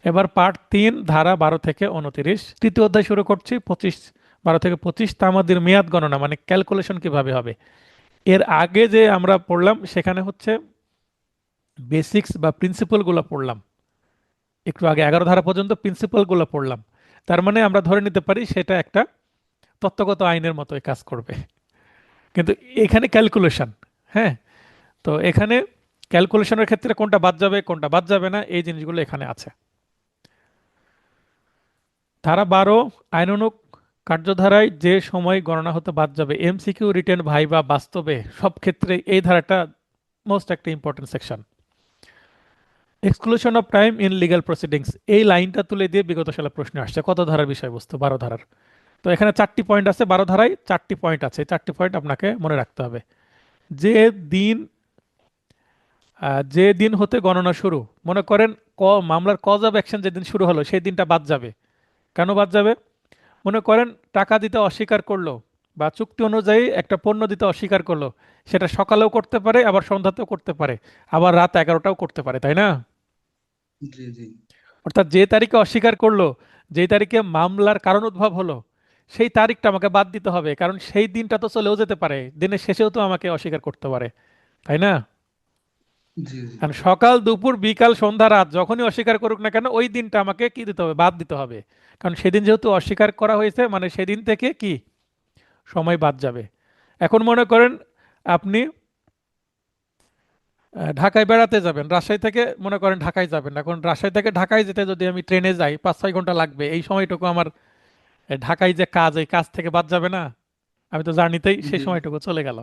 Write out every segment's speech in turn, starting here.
এবার পার্ট 3 ধারা 12 থেকে 29, তৃতীয় অধ্যায় শুরু করছি। 12 থেকে 25 তামাদির মেয়াদ গণনা মানে ক্যালকুলেশন কিভাবে হবে। এর আগে যে আমরা পড়লাম সেখানে হচ্ছে বেসিক্স বা প্রিন্সিপাল গুলো পড়লাম, একটু আগে 11 ধারা পর্যন্ত প্রিন্সিপাল গুলো পড়লাম। তার মানে আমরা ধরে নিতে পারি সেটা একটা তত্ত্বগত আইনের মতোই কাজ করবে। কিন্তু এখানে ক্যালকুলেশন, হ্যাঁ, তো এখানে ক্যালকুলেশনের ক্ষেত্রে কোনটা বাদ যাবে কোনটা বাদ যাবে না এই জিনিসগুলো এখানে আছে। ধারা 12, আইনানুগ কার্যধারায় যে সময় গণনা হতে বাদ যাবে, এমসিকিউ, রিটেন, ভাইবা, বাস্তবে সব ক্ষেত্রে এই ধারাটা মোস্ট একটা important section. Exclusion of time in legal proceedings, এই লাইনটা তুলে দিয়ে বিগত সালে প্রশ্ন আসছে। কত ধারার বিষয়বস্তু? 12 ধারার। তো এখানে 4টি পয়েন্ট আছে, 12 ধারায় 4টি পয়েন্ট আছে, 4টি পয়েন্ট আপনাকে মনে রাখতে হবে। যে দিন যে দিন হতে গণনা শুরু, মনে করেন মামলার কজ অফ অ্যাকশন যেদিন শুরু হলো সেই দিনটা বাদ যাবে। কেন বাদ যাবে? মনে করেন টাকা দিতে অস্বীকার করলো বা চুক্তি অনুযায়ী একটা পণ্য দিতে অস্বীকার করলো, সেটা সকালেও করতে পারে, আবার সন্ধ্যাতেও করতে পারে, আবার রাত 11টাও করতে পারে, তাই না? জি জি অর্থাৎ যে তারিখে অস্বীকার করলো, যেই তারিখে মামলার কারণ উদ্ভব হলো, সেই তারিখটা আমাকে বাদ দিতে হবে, কারণ সেই দিনটা তো চলেও যেতে পারে, দিনের শেষেও তো আমাকে অস্বীকার করতে পারে, তাই না? জি জি কারণ সকাল দুপুর বিকাল সন্ধ্যা রাত যখনই অস্বীকার করুক না কেন ওই দিনটা আমাকে কি দিতে হবে? বাদ দিতে হবে। কারণ সেদিন যেহেতু অস্বীকার করা হয়েছে মানে সেদিন থেকে কি সময় বাদ যাবে। এখন মনে করেন আপনি ঢাকায় বেড়াতে যাবেন, রাজশাহী থেকে মনে করেন ঢাকায় যাবেন। এখন রাজশাহী থেকে ঢাকায় যেতে যদি আমি ট্রেনে যাই 5-6 ঘন্টা লাগবে, এই সময়টুকু আমার ঢাকায় যে কাজ এই কাজ থেকে বাদ যাবে না? আমি তো জার্নিতেই সেই জি সময়টুকু চলে গেল।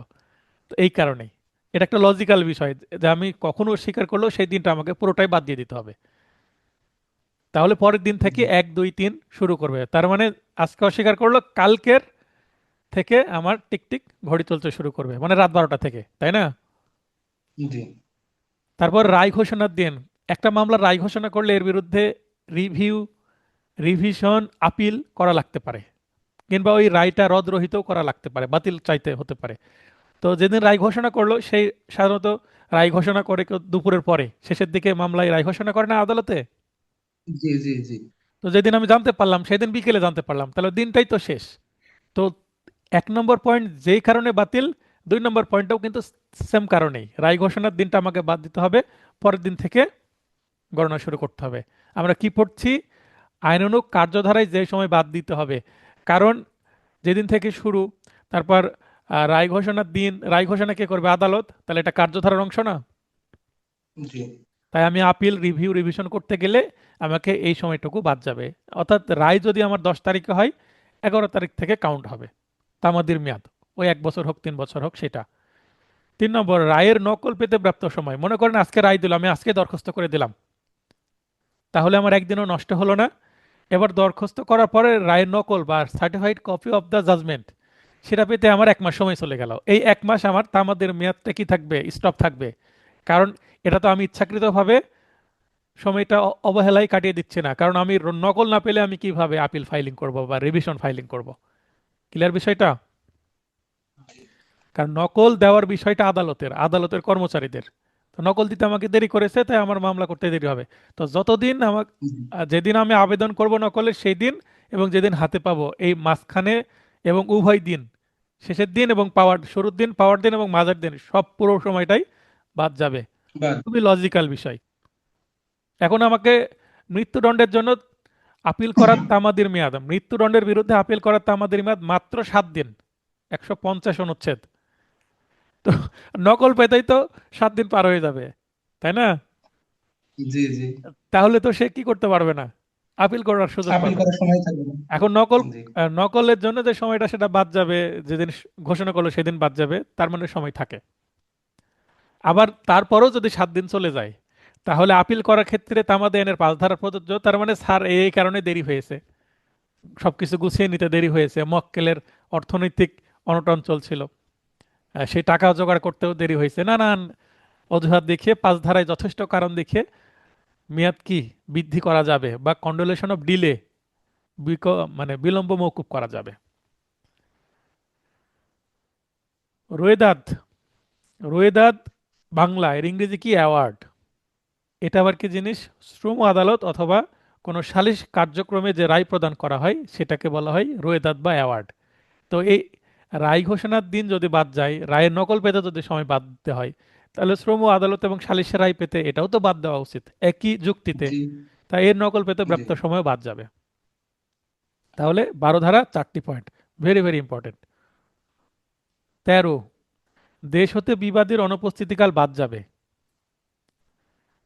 তো এই কারণেই এটা একটা লজিক্যাল বিষয় যে আমি কখনো স্বীকার করলেও সেই দিনটা আমাকে পুরোটাই বাদ দিয়ে দিতে হবে। তাহলে পরের দিন থেকে জি 1 2 3 শুরু করবে, তার মানে আজকে অস্বীকার করলো, কালকের থেকে আমার টিকটিক ঘড়ি চলতে শুরু করবে, মানে রাত 12টা থেকে, তাই না? জি তারপর রায় ঘোষণার দিন, একটা মামলার রায় ঘোষণা করলে এর বিরুদ্ধে রিভিউ, রিভিশন, আপিল করা লাগতে পারে, কিংবা ওই রায়টা রদরহিতও করা লাগতে পারে, বাতিল চাইতে হতে পারে। তো যেদিন রায় ঘোষণা করলো সেই সাধারণত রায় ঘোষণা করে কেউ দুপুরের পরে, শেষের দিকে মামলায় রায় ঘোষণা করে না আদালতে। জি জি জি তো যেদিন আমি জানতে পারলাম সেদিন বিকেলে জানতে পারলাম, তাহলে দিনটাই তো শেষ। তো 1 নম্বর পয়েন্ট যেই কারণে বাতিল, 2 নম্বর পয়েন্টটাও কিন্তু সেম কারণেই, রায় ঘোষণার দিনটা আমাকে বাদ দিতে হবে, পরের দিন থেকে গণনা শুরু করতে হবে। আমরা কি পড়ছি? আইনানুগ কার্যধারায় যে সময় বাদ দিতে হবে, কারণ যেদিন থেকে শুরু, তারপর রায় ঘোষণার দিন, রায় ঘোষণা কে করবে? আদালত, তাহলে এটা কার্যধারার অংশ না? জি তাই আমি আপিল, রিভিউ, রিভিশন করতে গেলে আমাকে এই সময়টুকু বাদ যাবে। অর্থাৎ রায় যদি আমার 10 তারিখে হয়, 11 তারিখ থেকে কাউন্ট হবে তামাদির মেয়াদ, ওই 1 বছর হোক 3 বছর হোক সেটা। 3 নম্বর, রায়ের নকল পেতে প্রাপ্ত সময়, মনে করেন আজকে রায় দিল, আমি আজকে দরখাস্ত করে দিলাম, তাহলে আমার একদিনও নষ্ট হলো না। এবার দরখাস্ত করার পরে রায়ের নকল বা certified copy of the judgement, সেটা পেতে আমার 1 মাস সময় চলে গেল। এই 1 মাস আমার তামাদের মেয়াদটা কি থাকবে? স্টপ থাকবে। কারণ এটা তো আমি ইচ্ছাকৃতভাবে সময়টা অবহেলায় কাটিয়ে দিচ্ছে না, কারণ আমি নকল না পেলে আমি কিভাবে আপিল ফাইলিং করব বা রিভিশন ফাইলিং করব? ক্লিয়ার বিষয়টা? কারণ নকল দেওয়ার বিষয়টা আদালতের, আদালতের কর্মচারীদের। তো নকল দিতে আমাকে দেরি করেছে, তাই আমার মামলা করতে দেরি হবে। তো যতদিন আমার যেদিন আমি আবেদন করব নকলের সেই দিন এবং যেদিন হাতে পাবো এই মাঝখানে, এবং উভয় দিন, শেষের দিন এবং পাওয়ার শুরুর দিন, পাওয়ার দিন এবং মাঝের দিন, সব পুরো সময়টাই বাদ যাবে। বাদ খুবই লজিক্যাল বিষয়। এখন আমাকে মৃত্যুদণ্ডের জন্য আপিল করার তামাদির মেয়াদ, মৃত্যুদণ্ডের বিরুদ্ধে আপিল করার তামাদির মেয়াদ মাত্র 7 দিন, 150 অনুচ্ছেদ। তো নকল পেতেই তো 7 দিন পার হয়ে যাবে, তাই না? জি জি তাহলে তো সে কি করতে পারবে না? আপিল করার সুযোগ আপিল পাবে না। করার সময় থাকবে না। এখন নকল, জি নকলের জন্য যে সময়টা সেটা বাদ যাবে, যেদিন ঘোষণা করলো সেদিন বাদ যাবে, তার মানে সময় থাকে। আবার তারপরেও যদি 7 দিন চলে যায়, তাহলে আপিল করার ক্ষেত্রে তামাদে আইনের 5 ধারা প্রযোজ্য, তার মানে স্যার এই কারণে দেরি হয়েছে, সবকিছু গুছিয়ে নিতে দেরি হয়েছে, মক্কেলের অর্থনৈতিক অনটন চলছিল, সেই টাকা জোগাড় করতেও দেরি হয়েছে, নানান অজুহাত দেখিয়ে 5 ধারায় যথেষ্ট কারণ দেখিয়ে মেয়াদ কি বৃদ্ধি করা যাবে বা কন্ডোলেশন অফ ডিলে, মানে বিলম্ব মওকুফ করা যাবে। রোয়েদাদ, রোয়েদাদ বাংলা, এর ইংরেজি কি? অ্যাওয়ার্ড। এটা আবার কি জিনিস? শ্রম আদালত অথবা কোনো সালিস কার্যক্রমে যে রায় প্রদান করা হয় সেটাকে বলা হয় রোয়েদাদ বা অ্যাওয়ার্ড। তো এই রায় ঘোষণার দিন যদি বাদ যায়, রায়ের নকল পেতে যদি সময় বাদ দিতে হয়, তাহলে শ্রম আদালত এবং সালিসের রায় পেতে এটাও তো বাদ দেওয়া উচিত একই যুক্তিতে। জি তাই এর নকল পেতে জি ব্যাপ্ত সময় বাদ যাবে। তাহলে 12 ধারা 4টি পয়েন্ট, ভেরি ভেরি ইম্পর্টেন্ট। 13, দেশ হতে বিবাদীর অনুপস্থিতিকাল বাদ যাবে।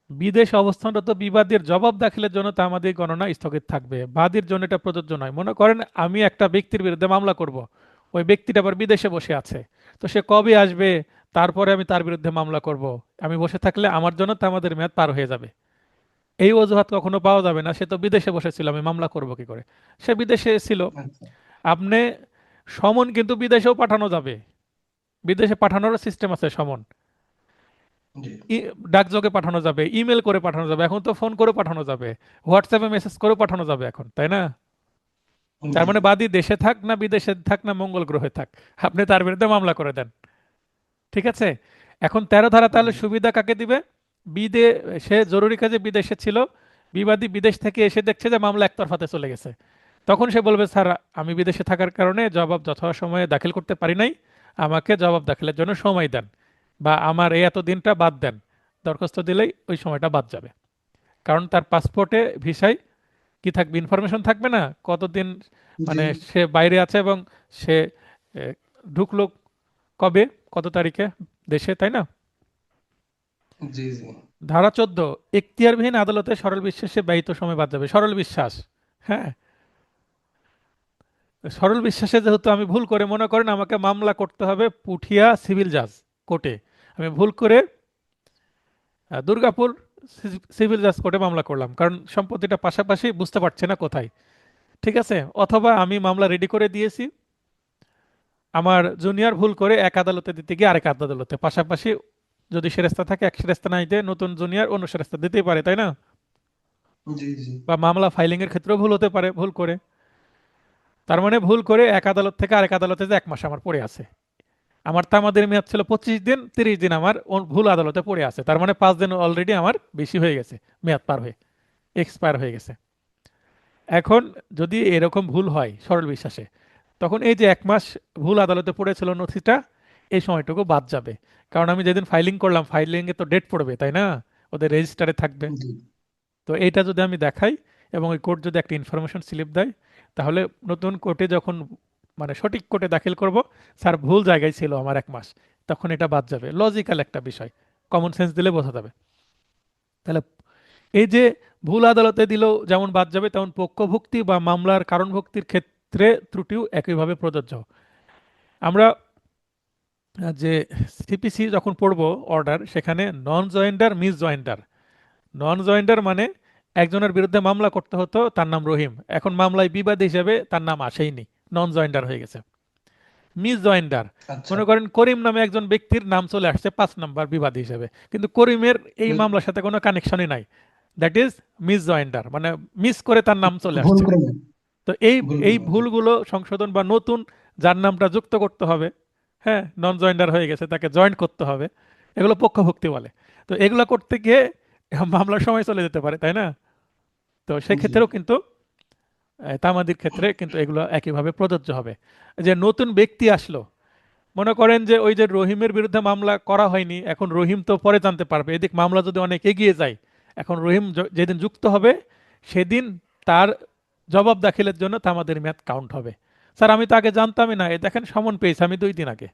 বিদেশ অবস্থানরত বিবাদীর জবাব দাখিলের জন্য তামাদি গণনা স্থগিত থাকবে। বাদীর জন্য এটা প্রযোজ্য নয়। মনে করেন আমি একটা ব্যক্তির বিরুদ্ধে মামলা করব, ওই ব্যক্তিটা আবার বিদেশে বসে আছে, তো সে কবে আসবে, তারপরে আমি তার বিরুদ্ধে মামলা করব। আমি বসে থাকলে আমার জন্য তামাদের মেয়াদ পার হয়ে যাবে। এই অজুহাত কখনো পাওয়া যাবে না, সে তো বিদেশে বসেছিল, আমি মামলা করব কি করে? সে বিদেশে ছিল। আচ্ছা আপনি সমন কিন্তু বিদেশেও পাঠানো যাবে, বিদেশে পাঠানোর সিস্টেম আছে সমন। জি ডাকযোগে পাঠানো যাবে, ইমেল করে পাঠানো যাবে, এখন তো ফোন করে পাঠানো যাবে, হোয়াটসঅ্যাপে মেসেজ করে পাঠানো যাবে এখন, তাই না? তার জি মানে বাদী দেশে থাক না বিদেশে থাক না মঙ্গল গ্রহে থাক, আপনি তার বিরুদ্ধে মামলা করে দেন। ঠিক আছে। এখন 13 ধারা তাহলে জি সুবিধা কাকে দিবে? বিদে সে জরুরি কাজে বিদেশে ছিল, বিবাদী বিদেশ থেকে এসে দেখছে যে মামলা একতরফাতে চলে গেছে, তখন সে বলবে স্যার আমি বিদেশে থাকার কারণে জবাব যথাসময়ে দাখিল করতে পারি নাই, আমাকে জবাব দাখিলের জন্য সময় দেন, বা আমার এই এত দিনটা বাদ দেন। দরখাস্ত দিলেই ওই সময়টা বাদ যাবে। কারণ তার পাসপোর্টে ভিসায় কি থাকবে, ইনফরমেশন থাকবে না কতদিন জি মানে সে বাইরে আছে এবং সে এ, ঢুকলো কবে, কত তারিখে দেশে, তাই না? জি জি ধারা 14, এখতিয়ারবিহীন আদালতে সরল বিশ্বাসে ব্যয়িত সময় বাদ যাবে। সরল বিশ্বাস, হ্যাঁ, সরল বিশ্বাসে যেহেতু আমি ভুল করে, মনে করেন আমাকে মামলা করতে হবে পুঠিয়া সিভিল জাজ কোর্টে, আমি ভুল করে দুর্গাপুর সিভিল জাজ কোর্টে মামলা করলাম, কারণ সম্পত্তিটা পাশাপাশি, বুঝতে পারছে না কোথায়। ঠিক আছে। অথবা আমি মামলা রেডি করে দিয়েছি, আমার জুনিয়র ভুল করে এক আদালতে দিতে গিয়ে আরেক আদালতে পাশাপাশি, যদি সেরেস্তা থাকে এক সেরেস্তা নাই দিয়ে নতুন জুনিয়র অন্য সেরেস্তা দিতেই পারে, তাই না? জি জি বা মামলা ফাইলিং এর ক্ষেত্রেও ভুল হতে পারে ভুল করে। তার মানে ভুল করে এক আদালত থেকে আরেক আদালতে যে 1 মাস আমার পড়ে আছে, আমার তামাদের মেয়াদ ছিল 25 দিন, 30 দিন আমার ভুল আদালতে পড়ে আছে, তার মানে 5 দিন অলরেডি আমার বেশি হয়ে গেছে, মেয়াদ পার হয়ে এক্সপায়ার হয়ে গেছে। এখন যদি এরকম ভুল হয় সরল বিশ্বাসে, তখন এই যে 1 মাস ভুল আদালতে পড়েছিল নথিটা, এই সময়টুকু বাদ যাবে। কারণ আমি যেদিন ফাইলিং করলাম, ফাইলিং এ তো ডেট পড়বে, তাই না? ওদের রেজিস্টারে থাকবে। জি তো এইটা যদি আমি দেখাই এবং ওই কোর্ট যদি একটা ইনফরমেশন স্লিপ দেয়, তাহলে নতুন কোর্টে যখন মানে সঠিক কোর্টে দাখিল করব, স্যার ভুল জায়গায় ছিল আমার 1 মাস, তখন এটা বাদ যাবে। লজিক্যাল একটা বিষয়, কমন সেন্স দিলে বোঝা যাবে। তাহলে এই যে ভুল আদালতে দিলেও যেমন বাদ যাবে, তেমন পক্ষভুক্তি বা মামলার কারণভুক্তির ক্ষেত্রে ত্রুটিও একইভাবে প্রযোজ্য। আমরা যে সিপিসি যখন পড়বো অর্ডার, সেখানে নন জয়েন্ডার মিস জয়েন্ডার, নন জয়েন্ডার মানে একজনের বিরুদ্ধে মামলা করতে হতো, তার নাম রহিম, এখন মামলায় বিবাদী হিসেবে তার নাম আসেইনি, নন জয়েন্ডার হয়ে গেছে। মিস জয়েন্ডার, আচ্ছা মনে করেন করিম নামে একজন ব্যক্তির নাম চলে আসছে 5 নম্বর বিবাদী হিসেবে, কিন্তু করিমের এই হুম, মামলার সাথে কোনো কানেকশনই নাই, দ্যাট ইজ মিস জয়েন্ডার, মানে মিস করে তার নাম চলে ভুল আসছে। করে তো এই ভুল এই করে ভুলগুলো সংশোধন বা নতুন যার নামটা যুক্ত করতে হবে, হ্যাঁ, নন জয়েন্ডার হয়ে গেছে তাকে জয়েন্ট করতে হবে, এগুলো পক্ষভুক্তি বলে। তো এগুলো করতে গিয়ে মামলার সময় চলে যেতে পারে, তাই না? তো জি সেক্ষেত্রেও কিন্তু তামাদির ক্ষেত্রে কিন্তু এগুলো একইভাবে প্রযোজ্য হবে। যে নতুন ব্যক্তি আসলো, মনে করেন যে ওই যে রহিমের বিরুদ্ধে মামলা করা হয়নি, এখন রহিম তো পরে জানতে পারবে, এদিক মামলা যদি অনেক এগিয়ে যায়, এখন রহিম যেদিন যুক্ত হবে সেদিন তার জবাব দাখিলের জন্য তামাদের মেয়াদ কাউন্ট হবে। স্যার আমি তো আগে জানতামই না, এই দেখেন সমন পেয়েছি আমি 2 দিন আগে,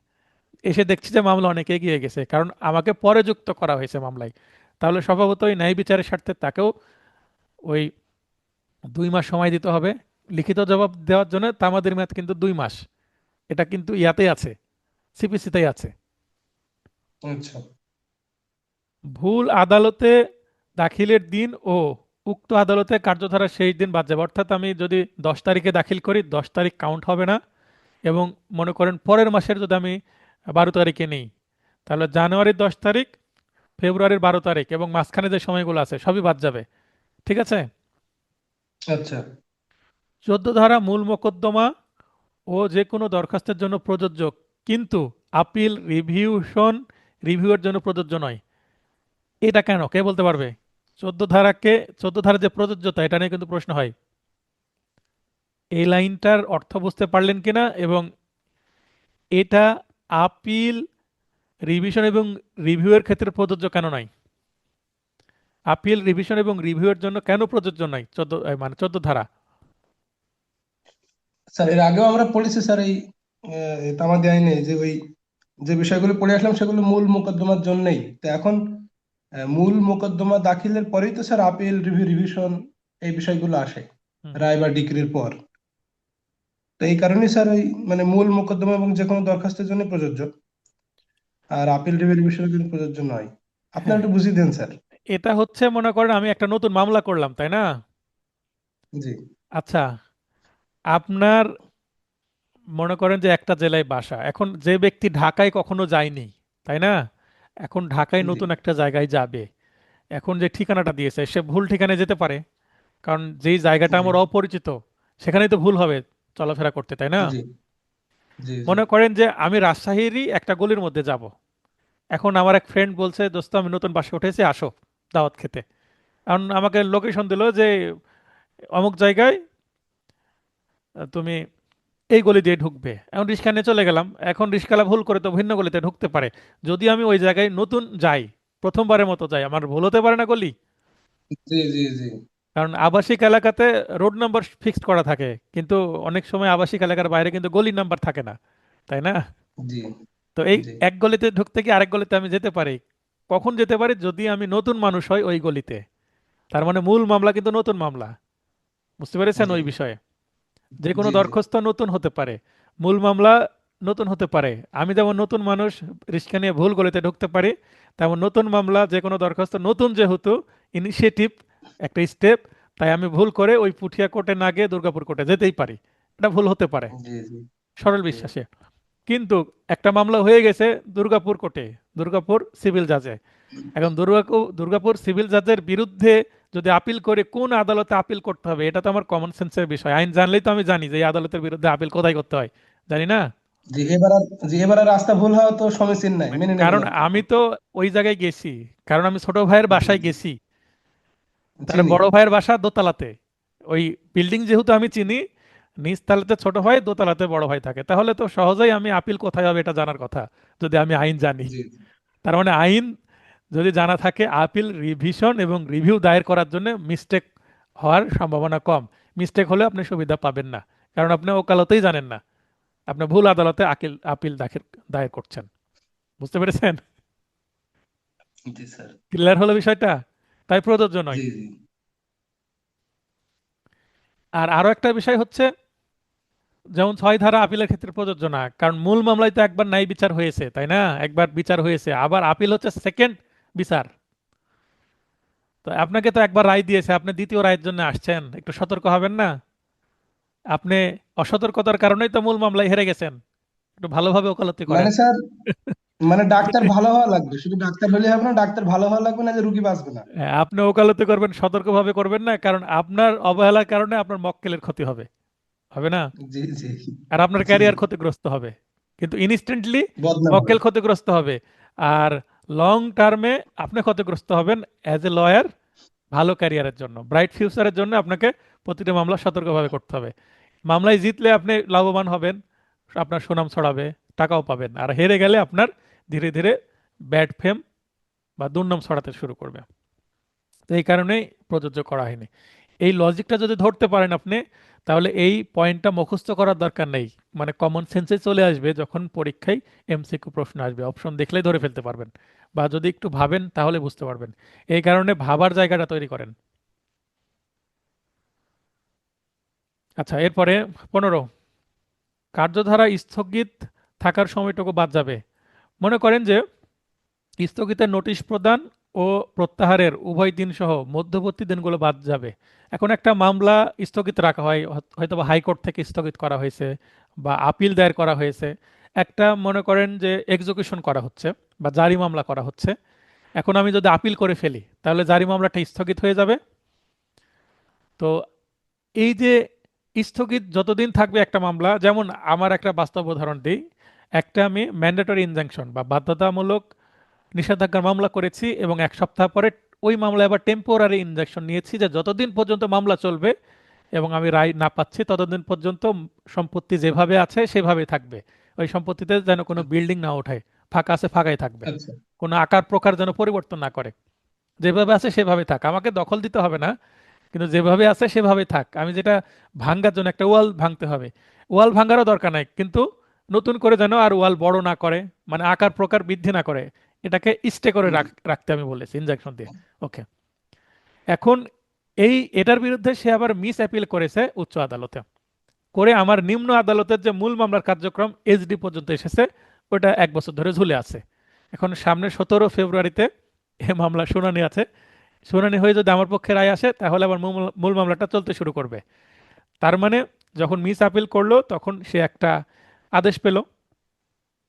এসে দেখছি যে মামলা অনেক এগিয়ে গেছে, কারণ আমাকে পরে যুক্ত করা হয়েছে মামলায়। তাহলে স্বভাবতই ন্যায় বিচারের স্বার্থে তাকেও ওই 2 মাস সময় দিতে হবে লিখিত জবাব দেওয়ার জন্য। তামাদের মেয়াদ কিন্তু 2 মাস, এটা কিন্তু ইয়াতেই আছে, সিপিসিতেই আছে। আচ্ছা ভুল আদালতে দাখিলের দিন ও উক্ত আদালতে কার্যধারা শেষ দিন বাদ যাবে। অর্থাৎ আমি যদি 10 তারিখে দাখিল করি, 10 তারিখ কাউন্ট হবে না। এবং মনে করেন পরের মাসের যদি আমি 12 তারিখে নেই, তাহলে জানুয়ারির 10 তারিখ, ফেব্রুয়ারির 12 তারিখ এবং মাঝখানে যে সময়গুলো আছে সবই বাদ যাবে। ঠিক আছে। আচ্ছা 14 ধারা মূল মোকদ্দমা ও যে কোনো দরখাস্তের জন্য প্রযোজ্য, কিন্তু আপিল রিভিউয়ের জন্য প্রযোজ্য নয়। এটা কেন, কে বলতে পারবে? ধারাকে 14 ধারা যে প্রযোজ্যতা এটা নিয়ে কিন্তু প্রশ্ন হয়। এই লাইনটার অর্থ বুঝতে পারলেন কিনা, এবং এটা আপিল, রিভিশন এবং রিভিউয়ের ক্ষেত্রে প্রযোজ্য কেন নয়? আপিল, রিভিশন এবং রিভিউয়ের জন্য কেন প্রযোজ্য নয় 14 ধারা? স্যার এর আগেও আমরা পড়েছি স্যার এই তামাদি আইনে যে ওই যে বিষয়গুলো পড়ে আসলাম সেগুলো মূল মোকদ্দমার জন্যই। তো এখন মূল মোকদ্দমা দাখিলের পরেই তো স্যার আপিল, রিভিউ, রিভিশন এই বিষয়গুলো আসে হুম, রায় বা ডিক্রির পর। তো এই কারণেই স্যার ওই মানে মূল মোকদ্দমা এবং যে কোনো দরখাস্তের জন্য প্রযোজ্য, আর আপিল, রিভিউ, রিভিশনের জন্য প্রযোজ্য নয়। আপনারা হ্যাঁ। একটু বুঝিয়ে দেন স্যার। এটা হচ্ছে, মনে করেন আমি একটা নতুন মামলা করলাম, তাই না? জি আচ্ছা, আপনার মনে করেন যে একটা জেলায় বাসা, এখন যে ব্যক্তি ঢাকায় কখনো যায়নি, তাই না? এখন ঢাকায় জি নতুন একটা জায়গায় যাবে, এখন যে ঠিকানাটা দিয়েছে সে ভুল ঠিকানায় যেতে পারে, কারণ যেই জায়গাটা জি আমার অপরিচিত সেখানেই তো ভুল হবে চলাফেরা করতে, তাই না? জি জি জি মনে করেন যে আমি রাজশাহীরই একটা গলির মধ্যে যাব, এখন আমার এক ফ্রেন্ড বলছে, দোস্ত আমি নতুন বাসে উঠেছি, আসো দাওয়াত খেতে। এখন আমাকে লোকেশন দিল যে অমুক জায়গায় তুমি এই গলি দিয়ে ঢুকবে, এখন রিক্সা নিয়ে চলে গেলাম, এখন রিক্সাওয়ালা ভুল করে তো ভিন্ন গলিতে ঢুকতে পারে। যদি আমি ওই জায়গায় নতুন যাই, প্রথমবারের মতো যাই, আমার ভুল হতে পারে না গলি? জি জি জি কারণ আবাসিক এলাকাতে রোড নাম্বার ফিক্সড করা থাকে, কিন্তু অনেক সময় আবাসিক এলাকার বাইরে কিন্তু গলির নাম্বার থাকে না, তাই না? জি তো এই জি এক গলিতে ঢুকতে গিয়ে আরেক গলিতে আমি যেতে পারি। কখন যেতে পারি? যদি আমি নতুন মানুষ হই ওই গলিতে। তার মানে মূল মামলা কিন্তু নতুন মামলা। বুঝতে পেরেছেন জি ওই বিষয়ে? যে কোনো জি জি দরখাস্ত নতুন হতে পারে, মূল মামলা নতুন হতে পারে। আমি যেমন নতুন মানুষ রিস্কা নিয়ে ভুল গলিতে ঢুকতে পারি, তেমন নতুন মামলা যে কোনো দরখাস্ত নতুন, যেহেতু ইনিশিয়েটিভ একটা স্টেপ, তাই আমি ভুল করে ওই পুঠিয়া কোর্টে না গিয়ে দুর্গাপুর কোর্টে যেতেই পারি। এটা ভুল হতে পারে জি জি সরল জি বিশ্বাসে। কিন্তু একটা মামলা হয়ে গেছে দুর্গাপুর কোর্টে, দুর্গাপুর সিভিল জাজে। এখন দুর্গাপুর সিভিল জাজের বিরুদ্ধে যদি আপিল করে, কোন আদালতে আপিল করতে হবে এটা তো আমার কমন সেন্সের বিষয়। আইন জানলেই তো আমি জানি যে এই আদালতের বিরুদ্ধে আপিল কোথায় করতে হয়, জানি না? জি এবার আর রাস্তা ভুল হওয়া তো সমীচীন নাই, মেনে নেবেন কারণ আর কি। আমি তো ওই জায়গায় গেছি, কারণ আমি ছোট ভাইয়ের জি বাসায় জি গেছি। তার চিনি। বড় ভাইয়ের বাসা দোতলাতে, ওই বিল্ডিং যেহেতু আমি চিনি, নিচ তলাতে ছোট ভাই, দোতলাতে বড় ভাই থাকে, তাহলে তো সহজেই আমি আপিল কোথায় হবে এটা জানার কথা, যদি আমি আইন জানি। জি তার মানে আইন যদি জানা থাকে, আপিল, রিভিশন এবং রিভিউ দায়ের করার জন্য মিস্টেক হওয়ার সম্ভাবনা কম। মিস্টেক হলে আপনি সুবিধা পাবেন না, কারণ আপনি ওকালতেই জানেন না, আপনি ভুল আদালতে আপিল দায়ের করছেন। বুঝতে পেরেছেন? জি স্যার। ক্লিয়ার হলো বিষয়টা? তাই প্রযোজ্য নয়। জি জি আর আরো একটা বিষয় হচ্ছে, যেমন 6 ধারা আপিলের ক্ষেত্রে প্রযোজ্য না, কারণ মূল মামলায় তো একবার ন্যায় বিচার হয়েছে, তাই না? একবার বিচার হয়েছে, আবার আপিল হচ্ছে সেকেন্ড বিচার। তো আপনাকে তো একবার রায় দিয়েছে, আপনি দ্বিতীয় রায়ের জন্য আসছেন, একটু সতর্ক হবেন না? আপনি অসতর্কতার কারণেই তো মূল মামলায় হেরে গেছেন। একটু ভালোভাবে ওকালতি করেন। মানে স্যার, মানে ডাক্তার ভালো হওয়া লাগবে, শুধু ডাক্তার হলে হবে না, ডাক্তার ভালো হওয়া লাগবে না যে রুগী বাঁচবে না। হ্যাঁ, আপনি ওকালতি করবেন, সতর্কভাবে করবেন না, কারণ আপনার অবহেলার কারণে আপনার মক্কেলের ক্ষতি হবে, হবে না? জি জি আর আপনার জি ক্যারিয়ার ক্ষতিগ্রস্ত হবে, কিন্তু ইনস্ট্যান্টলি বদনাম মক্কেল হবে। ক্ষতিগ্রস্ত হবে। আর লং টার্মে আপনি ক্ষতিগ্রস্ত হবেন অ্যাজ এ লয়ার। ভালো ক্যারিয়ারের জন্য, ব্রাইট ফিউচারের জন্য আপনাকে প্রতিটা মামলা সতর্কভাবে করতে হবে। মামলায় জিতলে আপনি লাভবান হবেন, আপনার সুনাম ছড়াবে, টাকাও পাবেন। আর হেরে গেলে আপনার ধীরে ধীরে ব্যাড ফেম বা দুর্নাম ছড়াতে শুরু করবে। তো এই কারণেই প্রযোজ্য করা হয়নি। এই লজিকটা যদি ধরতে পারেন আপনি, তাহলে এই পয়েন্টটা মুখস্থ করার দরকার নেই। মানে কমন সেন্সে চলে আসবে যখন পরীক্ষায় এমসিকিউ প্রশ্ন আসবে, অপশন দেখলেই ধরে ফেলতে পারবেন, বা যদি একটু ভাবেন তাহলে বুঝতে পারবেন। এই কারণে ভাবার জায়গাটা তৈরি করেন। আচ্ছা, এরপরে 15, কার্যধারা স্থগিত থাকার সময়টুকু বাদ যাবে। মনে করেন যে স্থগিতের নোটিশ প্রদান ও প্রত্যাহারের উভয় দিন সহ মধ্যবর্তী দিনগুলো বাদ যাবে। এখন একটা মামলা স্থগিত রাখা হয়, হয়তো বা হাইকোর্ট থেকে স্থগিত করা হয়েছে, বা আপিল দায়ের করা হয়েছে। একটা মনে করেন যে এক্সিকিউশন করা হচ্ছে বা জারি মামলা করা হচ্ছে। এখন আমি যদি আপিল করে ফেলি তাহলে জারি মামলাটা স্থগিত হয়ে যাবে। তো এই যে স্থগিত যতদিন থাকবে একটা মামলা, যেমন আমার একটা বাস্তব উদাহরণ দিই। একটা আমি ম্যান্ডেটরি ইনজাংশন বা বাধ্যতামূলক নিষেধাজ্ঞার মামলা করেছি, এবং 1 সপ্তাহ পরে ওই মামলায় আবার টেম্পোরারি ইনজাংশন নিয়েছি যে যতদিন পর্যন্ত মামলা চলবে এবং আমি রায় না পাচ্ছি ততদিন পর্যন্ত সম্পত্তি যেভাবে আছে সেভাবেই থাকবে। ওই সম্পত্তিতে যেন কোনো বিল্ডিং না ওঠে, ফাঁকা আছে ফাঁকাই থাকবে, আচ্ছা। কোনো আকার প্রকার যেন পরিবর্তন না করে, যেভাবে আছে সেভাবে থাক, আমাকে দখল দিতে হবে না, কিন্তু যেভাবে আছে সেভাবে থাক। আমি যেটা ভাঙ্গার জন্য একটা ওয়াল ভাঙতে হবে, ওয়াল ভাঙারও দরকার নাই, কিন্তু নতুন করে যেন আর ওয়াল বড় না করে, মানে আকার প্রকার বৃদ্ধি না করে, এটাকে স্টে করে জি। রাখতে আমি বলেছি ইনজাংশন দিয়ে। ওকে। এখন এটার বিরুদ্ধে সে আবার মিস অ্যাপিল করেছে উচ্চ আদালতে, করে আমার নিম্ন আদালতের যে মূল মামলার কার্যক্রম এইচডি পর্যন্ত এসেছে, ওটা 1 বছর ধরে ঝুলে আছে। এখন সামনে 17 ফেব্রুয়ারিতে এ মামলা শুনানি আছে। শুনানি হয়ে যদি আমার পক্ষে রায় আসে তাহলে আবার মূল মামলাটা চলতে শুরু করবে। তার মানে যখন মিস আপিল করলো তখন সে একটা আদেশ পেল,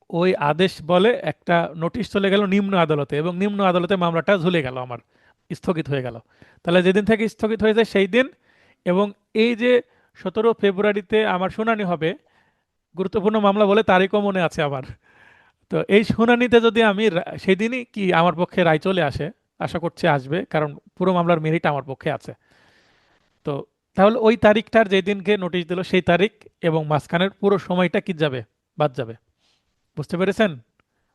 ওই আদেশ বলে একটা নোটিশ চলে গেল নিম্ন আদালতে, এবং নিম্ন আদালতে মামলাটা ঝুলে গেল আমার, স্থগিত হয়ে গেল। তাহলে যেদিন থেকে স্থগিত হয়ে যায় সেই দিন, এবং এই যে 17 ফেব্রুয়ারিতে আমার শুনানি হবে, গুরুত্বপূর্ণ মামলা বলে তারিখও মনে আছে আমার। তো এই শুনানিতে যদি আমি সেই দিনই কি আমার পক্ষে রায় চলে আসে, আশা করছি আসবে, কারণ পুরো মামলার মেরিট আমার পক্ষে আছে। তো তাহলে ওই তারিখটার যেই দিনকে নোটিশ দিল সেই তারিখ এবং মাঝখানের পুরো সময়টা কি যাবে, বাদ যাবে। বুঝতে পেরেছেন?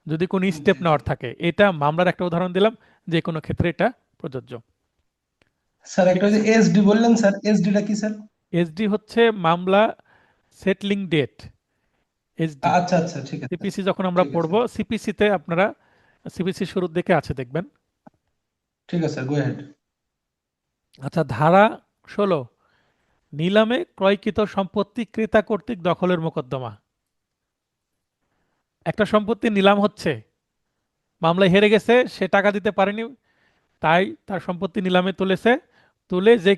যদি কোনো জি। স্টেপ নেওয়ার থাকে, এটা মামলার একটা উদাহরণ দিলাম, যে কোনো ক্ষেত্রে এটা প্রযোজ্য। স্যার ঠিক একটা যে আছে। এসডি বললেন, স্যার এসডিটা কি স্যার? এসডি হচ্ছে মামলা সেটলিং ডেট, এসডি। আচ্ছা আচ্ছা, ঠিক আছে। সিপিসি যখন আমরা ঠিক আছে। পড়বো, সিপিসিতে আপনারা সিপিসি শুরুর দিকে আছে দেখবেন। ঠিক আছে স্যার, গো হেড। আচ্ছা, ধারা 16, নিলামে ক্রয়কৃত সম্পত্তি ক্রেতা কর্তৃক দখলের মোকদ্দমা। একটা সম্পত্তি নিলাম হচ্ছে, মামলায় হেরে গেছে, সে টাকা দিতে পারেনি, তাই তার সম্পত্তি নিলামে তুলেছে, তুলে যে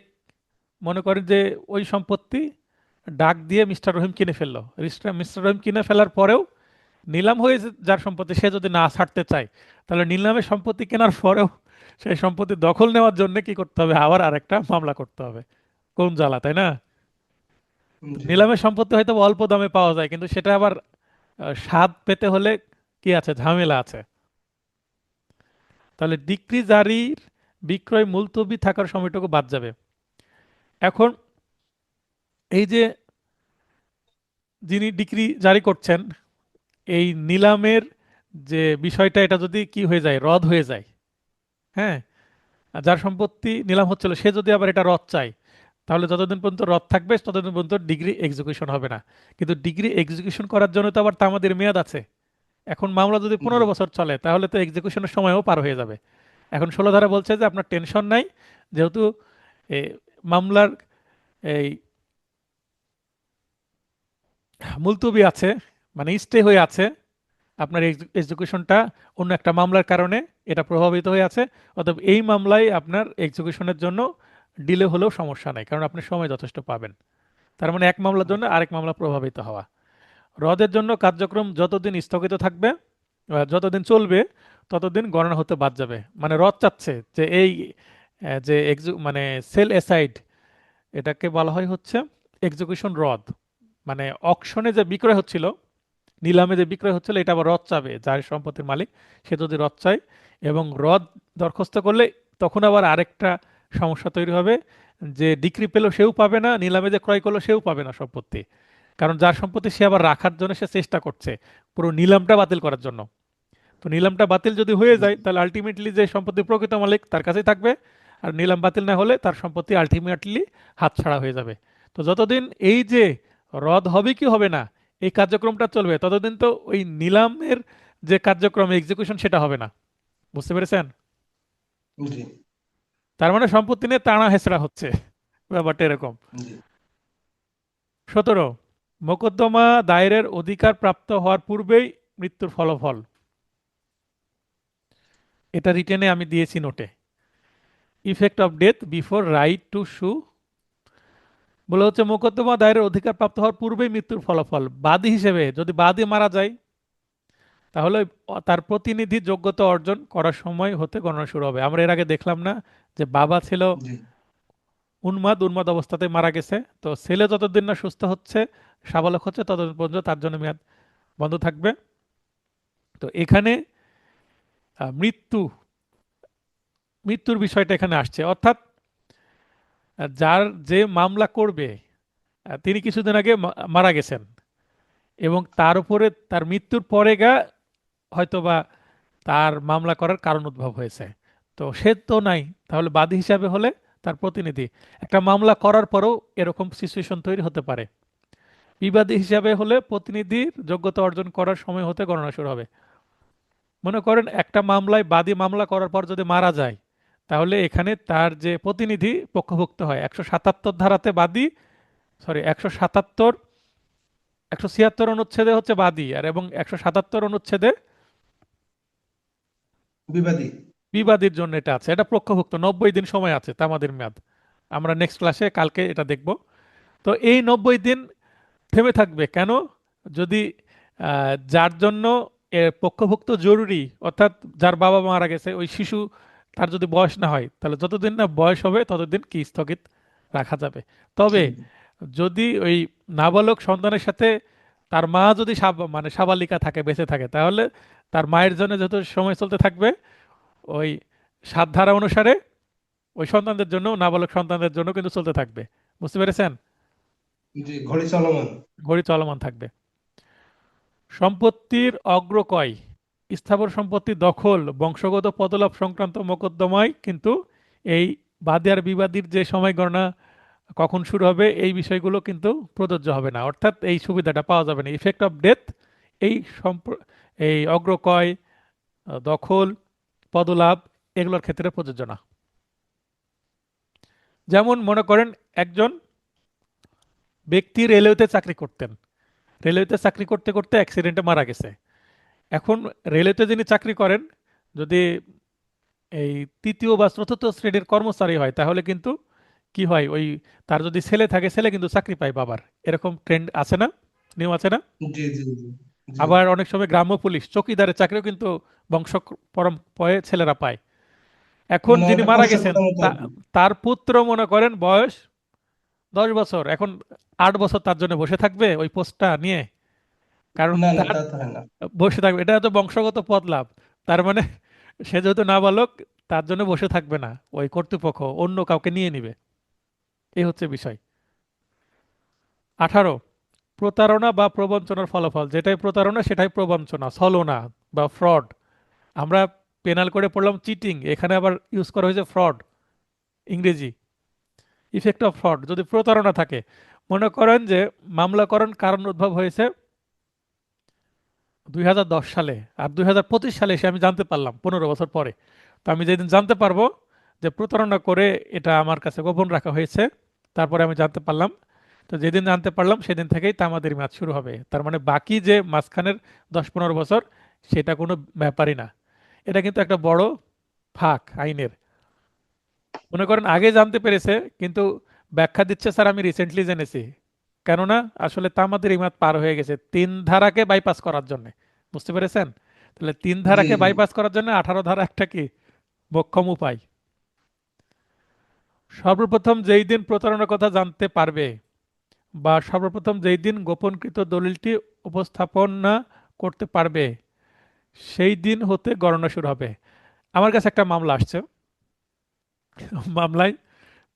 মনে করেন যে ওই সম্পত্তি ডাক দিয়ে মিস্টার রহিম কিনে ফেললো, মিস্টার রহিম কিনে ফেলার পরেও নিলাম হয়ে যার সম্পত্তি সে যদি না ছাড়তে চায়, তাহলে নিলামে সম্পত্তি কেনার পরেও সেই সম্পত্তি দখল নেওয়ার জন্য কি করতে হবে, আবার আরেকটা মামলা করতে হবে। কোন জ্বালা, তাই না? তো জি। নিলামের সম্পত্তি হয়তো অল্প দামে পাওয়া যায়, কিন্তু সেটা আবার স্বাদ পেতে হলে কি আছে, ঝামেলা আছে। তাহলে ডিক্রি জারির বিক্রয় মুলতবি থাকার সময়টুকু বাদ যাবে। এখন এই যে যিনি ডিক্রি জারি করছেন, এই নিলামের যে বিষয়টা, এটা যদি কি হয়ে যায়, রদ হয়ে যায়, হ্যাঁ, আর যার সম্পত্তি নিলাম হচ্ছিল সে যদি আবার এটা রদ চায়, তাহলে যতদিন পর্যন্ত রদ থাকবে ততদিন পর্যন্ত ডিগ্রি এক্সিকিউশন হবে না। কিন্তু ডিগ্রি এক্সিকিউশন করার জন্য তো আবার তামাদির মেয়াদ আছে। এখন মামলা যদি জি। 15 বছর চলে তাহলে তো এক্সিকিউশনের সময়ও পার হয়ে যাবে। এখন 16 ধারা বলছে যে আপনার টেনশন নাই, যেহেতু এ, মামলার এই মুলতবি আছে, মানে স্টে হয়ে আছে, আপনার এক্সিকিউশনটা অন্য একটা মামলার কারণে এটা প্রভাবিত হয়ে আছে, অতএব এই মামলায় আপনার এক্সিকিউশনের জন্য ডিলে হলেও সমস্যা নাই, কারণ আপনি সময় যথেষ্ট পাবেন। তার মানে এক মামলার জন্য আরেক মামলা প্রভাবিত হওয়া। রদের জন্য কার্যক্রম যতদিন স্থগিত থাকবে, যতদিন চলবে, ততদিন গণনা হতে বাদ যাবে। মানে রদ চাচ্ছে যে এই যে মানে সেল অ্যাসাইড, এটাকে বলা হয় হচ্ছে এক্সিকিউশন রদ। মানে অকশনে যে বিক্রয় হচ্ছিল, নিলামে যে বিক্রয় হচ্ছিল, এটা আবার রদ চাবে যার সম্পত্তির মালিক, সে যদি রদ চায় এবং রদ দরখাস্ত করলে, তখন আবার আরেকটা সমস্যা তৈরি হবে, যে ডিক্রি পেলো সেও পাবে না, নিলামে যে ক্রয় করলো সেও পাবে না সম্পত্তি। কারণ যার সম্পত্তি সে আবার রাখার জন্য সে চেষ্টা করছে পুরো নিলামটা বাতিল করার জন্য। তো নিলামটা বাতিল যদি হয়ে জি। যায় তাহলে আলটিমেটলি যে সম্পত্তির প্রকৃত মালিক তার কাছেই থাকবে, আর নিলাম বাতিল না হলে তার সম্পত্তি আলটিমেটলি হাতছাড়া হয়ে যাবে। তো যতদিন এই যে রদ হবে কি হবে না এই কার্যক্রমটা চলবে, ততদিন তো ওই নিলামের যে কার্যক্রম এক্সিকিউশন সেটা হবে না। বুঝতে পেরেছেন? জি। তার মানে সম্পত্তি নিয়ে টানা হেচড়া হচ্ছে, ব্যাপারটা এরকম। জি। 17, মোকদ্দমা দায়েরের অধিকার প্রাপ্ত হওয়ার পূর্বেই মৃত্যুর ফলাফল। এটা রিটেনে আমি দিয়েছি নোটে। Effect of death before right two সু, বলে হচ্ছে মোকদ্দমা দায়েরের অধিকার প্রাপ্ত হওয়ার পূর্বেই মৃত্যুর ফলাফল। বাদী হিসেবে যদি বাদী মারা যায়, তাহলে তার প্রতিনিধি যোগ্যতা অর্জন করার সময় হতে গণনা শুরু হবে। আমরা এর আগে দেখলাম না যে বাবা ছিল জি। উন্মাদ অবস্থাতে মারা গেছে, তো ছেলে যতদিন না সুস্থ হচ্ছে, সাবালক হচ্ছে, ততদিন পর্যন্ত তার জন্য মেয়াদ বন্ধ থাকবে। তো এখানে মৃত্যু মৃত্যুর বিষয়টা এখানে আসছে, অর্থাৎ যার যে মামলা করবে তিনি কিছুদিন আগে মারা গেছেন, এবং তার উপরে তার মৃত্যুর পরে হয়তোবা তার মামলা করার কারণ উদ্ভব হয়েছে। তো সে তো নাই, তাহলে বাদী হিসাবে হলে তার প্রতিনিধি। একটা মামলা করার পরেও এরকম সিচুয়েশন তৈরি হতে পারে। বিবাদী হিসাবে হলে প্রতিনিধির যোগ্যতা অর্জন করার সময় হতে গণনা শুরু হবে। মনে করেন একটা মামলায় বাদী মামলা করার পর যদি মারা যায়, তাহলে এখানে তার যে প্রতিনিধি পক্ষভুক্ত হয় 177 ধারাতে বাদী, সরি 177, 176 অনুচ্ছেদে হচ্ছে বাদী, আর এবং 177 অনুচ্ছেদে বিবাদী। বিবাদীর জন্য এটা আছে, এটা পক্ষভুক্ত। 90 দিন সময় আছে তামাদির মেয়াদ। আমরা নেক্সট ক্লাসে কালকে এটা দেখব। তো এই 90 দিন থেমে থাকবে কেন? যদি যার জন্য পক্ষভুক্ত জরুরি, অর্থাৎ যার বাবা মারা গেছে ওই শিশু, তার যদি বয়স না হয়, তাহলে যতদিন না বয়স হবে ততদিন কি স্থগিত রাখা যাবে। তবে জি যদি ওই নাবালক সন্তানের সাথে তার মা যদি মানে সাবালিকা থাকে, বেঁচে থাকে, তাহলে তার মায়ের জন্য যত সময় চলতে থাকবে, ওই 7 ধারা অনুসারে ওই সন্তানদের জন্য, নাবালক সন্তানদের জন্য কিন্তু চলতে থাকবে। বুঝতে পেরেছেন? জি, ঘড়ি চলমান। ঘড়ি চলমান থাকবে। সম্পত্তির অগ্রক্রয়, স্থাবর সম্পত্তি দখল, বংশগত পদলাভ সংক্রান্ত মোকদ্দমায় কিন্তু এই বাদী আর বিবাদীর যে সময় গণনা কখন শুরু হবে এই বিষয়গুলো কিন্তু প্রযোজ্য হবে না, অর্থাৎ এই সুবিধাটা পাওয়া যাবে না। ইফেক্ট অফ ডেথ এই এই অগ্রক্রয়, দখল, পদলাভ এগুলোর ক্ষেত্রে প্রযোজ্য না। যেমন মনে করেন একজন ব্যক্তি রেলওয়েতে চাকরি করতেন, রেলওয়েতে চাকরি করতে করতে অ্যাক্সিডেন্টে মারা গেছে। এখন রেলওয়েতে যিনি চাকরি করেন, যদি এই তৃতীয় বা চতুর্থ শ্রেণীর কর্মচারী হয়, তাহলে কিন্তু কি হয়, ওই তার যদি ছেলে থাকে, ছেলে কিন্তু চাকরি পায় বাবার। এরকম ট্রেন্ড আছে না, নিয়ম আছে না? জি জি জি জি। আবার অনেক সময় গ্রাম্য পুলিশ চৌকিদারের চাকরিও কিন্তু বংশ পরম্পরায় ছেলেরা পায়। এখন মানে যিনি ওটা মারা কোর্সের গেছেন, কথা মতো আর কি। তার পুত্র মনে করেন বয়স 10 বছর, এখন 8 বছর তার জন্য বসে থাকবে ওই পোস্টটা নিয়ে? কারণ না না, তার তা তো হয় না। বসে থাকবে, এটা তো বংশগত পদ লাভ। তার মানে সে যেহেতু নাবালক, তার জন্য বসে থাকবে না, ওই কর্তৃপক্ষ অন্য কাউকে নিয়ে নিবে। এই হচ্ছে বিষয়। 18, প্রতারণা বা প্রবঞ্চনার ফলাফল। যেটাই প্রতারণা সেটাই প্রবঞ্চনা, ছলনা বা ফ্রড। আমরা পেনাল করে পড়লাম চিটিং, এখানে আবার ইউজ করা হয়েছে ফ্রড, ইংরেজি। ইফেক্ট অফ ফ্রড, যদি প্রতারণা থাকে, মনে করেন যে মামলাকরণ কারণ উদ্ভব হয়েছে 2010 সালে, আর 2025 সালে এসে আমি জানতে পারলাম 15 বছর পরে। তো আমি যেদিন জানতে পারবো যে প্রতারণা করে এটা আমার কাছে গোপন রাখা হয়েছে, তারপরে আমি জানতে পারলাম, তো যেদিন জানতে পারলাম সেদিন থেকেই তামাদের মেয়াদ শুরু হবে। তার মানে বাকি যে মাঝখানের 10-15 বছর, সেটা কোনো ব্যাপারই না। এটা কিন্তু একটা বড় ফাঁক আইনের। মনে করেন আগে জানতে পেরেছে, কিন্তু ব্যাখ্যা দিচ্ছে স্যার আমি রিসেন্টলি জেনেছি। কেননা আসলে তামাদের ইমাদ পার হয়ে গেছে 3 ধারাকে বাইপাস করার জন্য। বুঝতে পেরেছেন? তাহলে তিন জি ধারাকে জি। বাইপাস করার জন্য 18 ধারা একটা কি মোক্ষম উপায়। সর্বপ্রথম যেই দিন প্রতারণার কথা জানতে পারবে, বা সর্বপ্রথম যেই দিন গোপনকৃত দলিলটি উপস্থাপনা করতে পারবে, সেই দিন হতে গণনা শুরু হবে। আমার কাছে একটা মামলা আসছে, মামলায়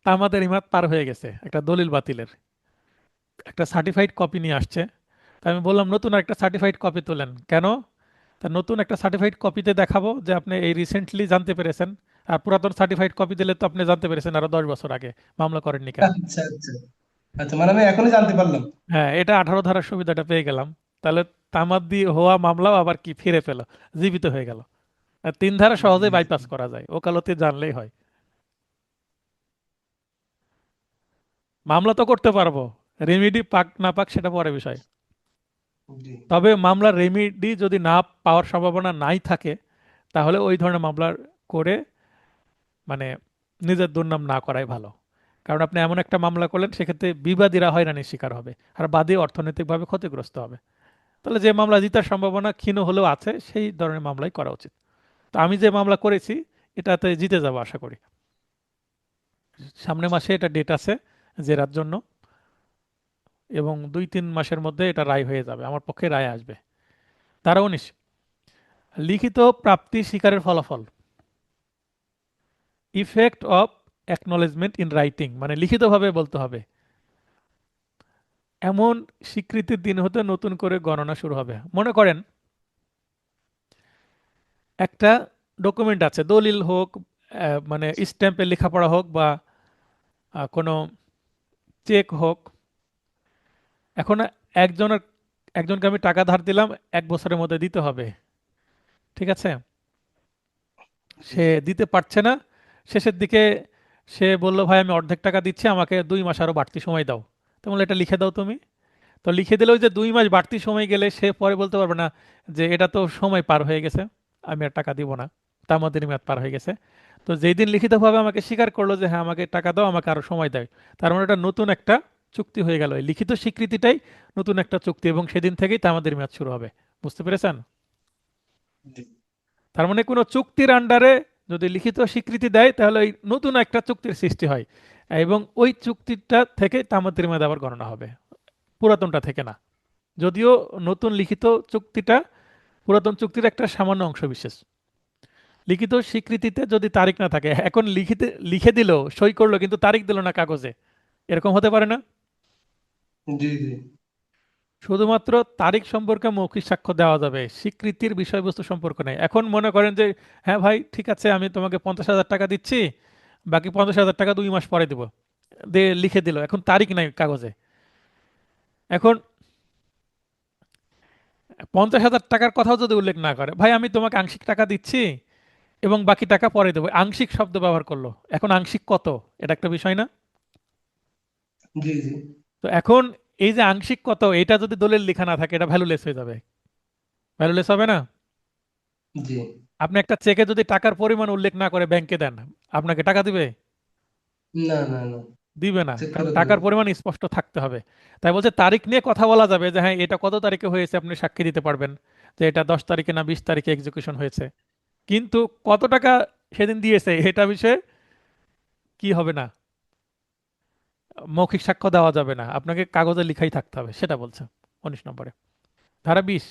তামাদের ইমাদ পার হয়ে গেছে, একটা দলিল বাতিলের একটা সার্টিফাইড কপি নিয়ে আসছে। তা আমি বললাম নতুন একটা সার্টিফাইড কপি তোলেন কেন? তা নতুন একটা সার্টিফাইড কপিতে দেখাবো যে আপনি এই রিসেন্টলি জানতে পেরেছেন, আর পুরাতন সার্টিফাইড কপি দিলে তো আপনি জানতে পেরেছেন আরো 10 বছর আগে, মামলা করেননি কেন? আচ্ছা আচ্ছা। আচ্ছা, মানে আমি এখনই জানতে পারলাম। হ্যাঁ, এটা 18 ধারার সুবিধাটা পেয়ে গেলাম। তাহলে তামাদ দিয়ে হওয়া মামলাও আবার কি ফিরে পেল, জীবিত হয়ে গেল। আর 3 ধারা জি সহজেই জি বাইপাস করা যায়, ওকালতি জানলেই হয়। মামলা তো করতে পারবো, রেমিডি পাক না পাক সেটা পরে বিষয়। জি। তবে মামলার রেমিডি যদি না পাওয়ার সম্ভাবনা নাই থাকে, তাহলে ওই ধরনের মামলা করে মানে নিজের দুর্নাম না করাই ভালো। কারণ আপনি এমন একটা মামলা করলেন, সেক্ষেত্রে বিবাদীরা হয়রানির শিকার হবে, আর বাদী অর্থনৈতিকভাবে ক্ষতিগ্রস্ত হবে। তাহলে যে মামলা জিতার সম্ভাবনা ক্ষীণ হলেও আছে, সেই ধরনের মামলাই করা উচিত। তো আমি যে মামলা করেছি, এটাতে জিতে যাব আশা করি। সামনের মাসে এটা ডেট আছে জেরার জন্য, এবং 2-3 মাসের মধ্যে এটা রায় হয়ে যাবে, আমার পক্ষে রায় আসবে। ধারা 19, লিখিত প্রাপ্তি স্বীকারের ফলাফল। Effect of acknowledgement in writing, মানে লিখিতভাবে বলতে হবে। এমন স্বীকৃতির দিন হতে নতুন করে গণনা শুরু হবে। মনে করেন একটা ডকুমেন্ট আছে, দলিল হোক, মানে স্ট্যাম্পে লেখাপড়া হোক, বা কোনো চেক হোক। এখন একজনের একজনকে আমি টাকা ধার দিলাম, 1 বছরের মধ্যে দিতে হবে, ঠিক আছে? জি সে দিতে পারছে না, শেষের দিকে সে বলল, ভাই আমি অর্ধেক টাকা দিচ্ছি, আমাকে 2 মাস আরো বাড়তি সময় দাও। তো বললো, এটা লিখে দাও তুমি। তো লিখে দিলেও যে 2 মাস বাড়তি সময় গেলে সে পরে বলতে পারবে না যে এটা তো সময় পার হয়ে গেছে, আমি আর টাকা দিব না, তামাদির মেয়াদ পার হয়ে গেছে। তো যেই দিন লিখিতভাবে আমাকে স্বীকার করলো যে হ্যাঁ আমাকে টাকা দাও, আমাকে আরো সময় দেয়, তার মানে এটা নতুন একটা চুক্তি হয়ে গেল। এই লিখিত স্বীকৃতিটাই নতুন একটা চুক্তি, এবং সেদিন থেকেই তামাদির মেয়াদ শুরু হবে। বুঝতে পেরেছেন? জি তার মানে কোনো চুক্তির আন্ডারে যদি লিখিত স্বীকৃতি দেয় তাহলে ওই নতুন একটা চুক্তির সৃষ্টি হয়, এবং ওই চুক্তিটা থেকে তামাদির মেয়াদ আবার গণনা হবে, পুরাতনটা থেকে না। যদিও নতুন লিখিত চুক্তিটা পুরাতন চুক্তির একটা সামান্য অংশ বিশেষ। লিখিত স্বীকৃতিতে যদি তারিখ না থাকে, এখন লিখে দিল, সই করলো, কিন্তু তারিখ দিল না কাগজে, এরকম হতে পারে না? জি জি শুধুমাত্র তারিখ সম্পর্কে মৌখিক সাক্ষ্য দেওয়া যাবে, স্বীকৃতির বিষয়বস্তু সম্পর্ক নেই। এখন মনে করেন যে হ্যাঁ ভাই ঠিক আছে, আমি তোমাকে 50,000 টাকা দিচ্ছি, বাকি 50,000 টাকা 2 মাস পরে দিব, দিয়ে লিখে দিল, এখন তারিখ নাই কাগজে। এখন 50,000 টাকার কথাও যদি উল্লেখ না করে, ভাই আমি তোমাকে আংশিক টাকা দিচ্ছি এবং বাকি টাকা পরে দেবো, আংশিক শব্দ ব্যবহার করলো, এখন আংশিক কত, এটা একটা বিষয় না? জি জি তো এখন এই যে আংশিক কত, এটা যদি দলিল লেখা না থাকে, এটা ভ্যালুলেস হয়ে যাবে, ভ্যালুলেস হবে না? জি আপনি একটা চেকে যদি টাকার পরিমাণ উল্লেখ না করে ব্যাংকে দেন, আপনাকে টাকা দিবে? না না না, দিবে না, চেক কারণ করে দেবে। টাকার পরিমাণ স্পষ্ট থাকতে হবে। তাই বলছে তারিখ নিয়ে কথা বলা যাবে, যে হ্যাঁ এটা কত তারিখে হয়েছে, আপনি সাক্ষী দিতে পারবেন যে এটা 10 তারিখে না 20 তারিখে এক্সিকিউশন হয়েছে। কিন্তু কত টাকা সেদিন দিয়েছে এটা বিষয়ে কি হবে না, মৌখিক সাক্ষ্য দেওয়া যাবে না, আপনাকে কাগজে লিখাই থাকতে হবে, সেটা বলছে 19 নম্বরে। ধারা 20,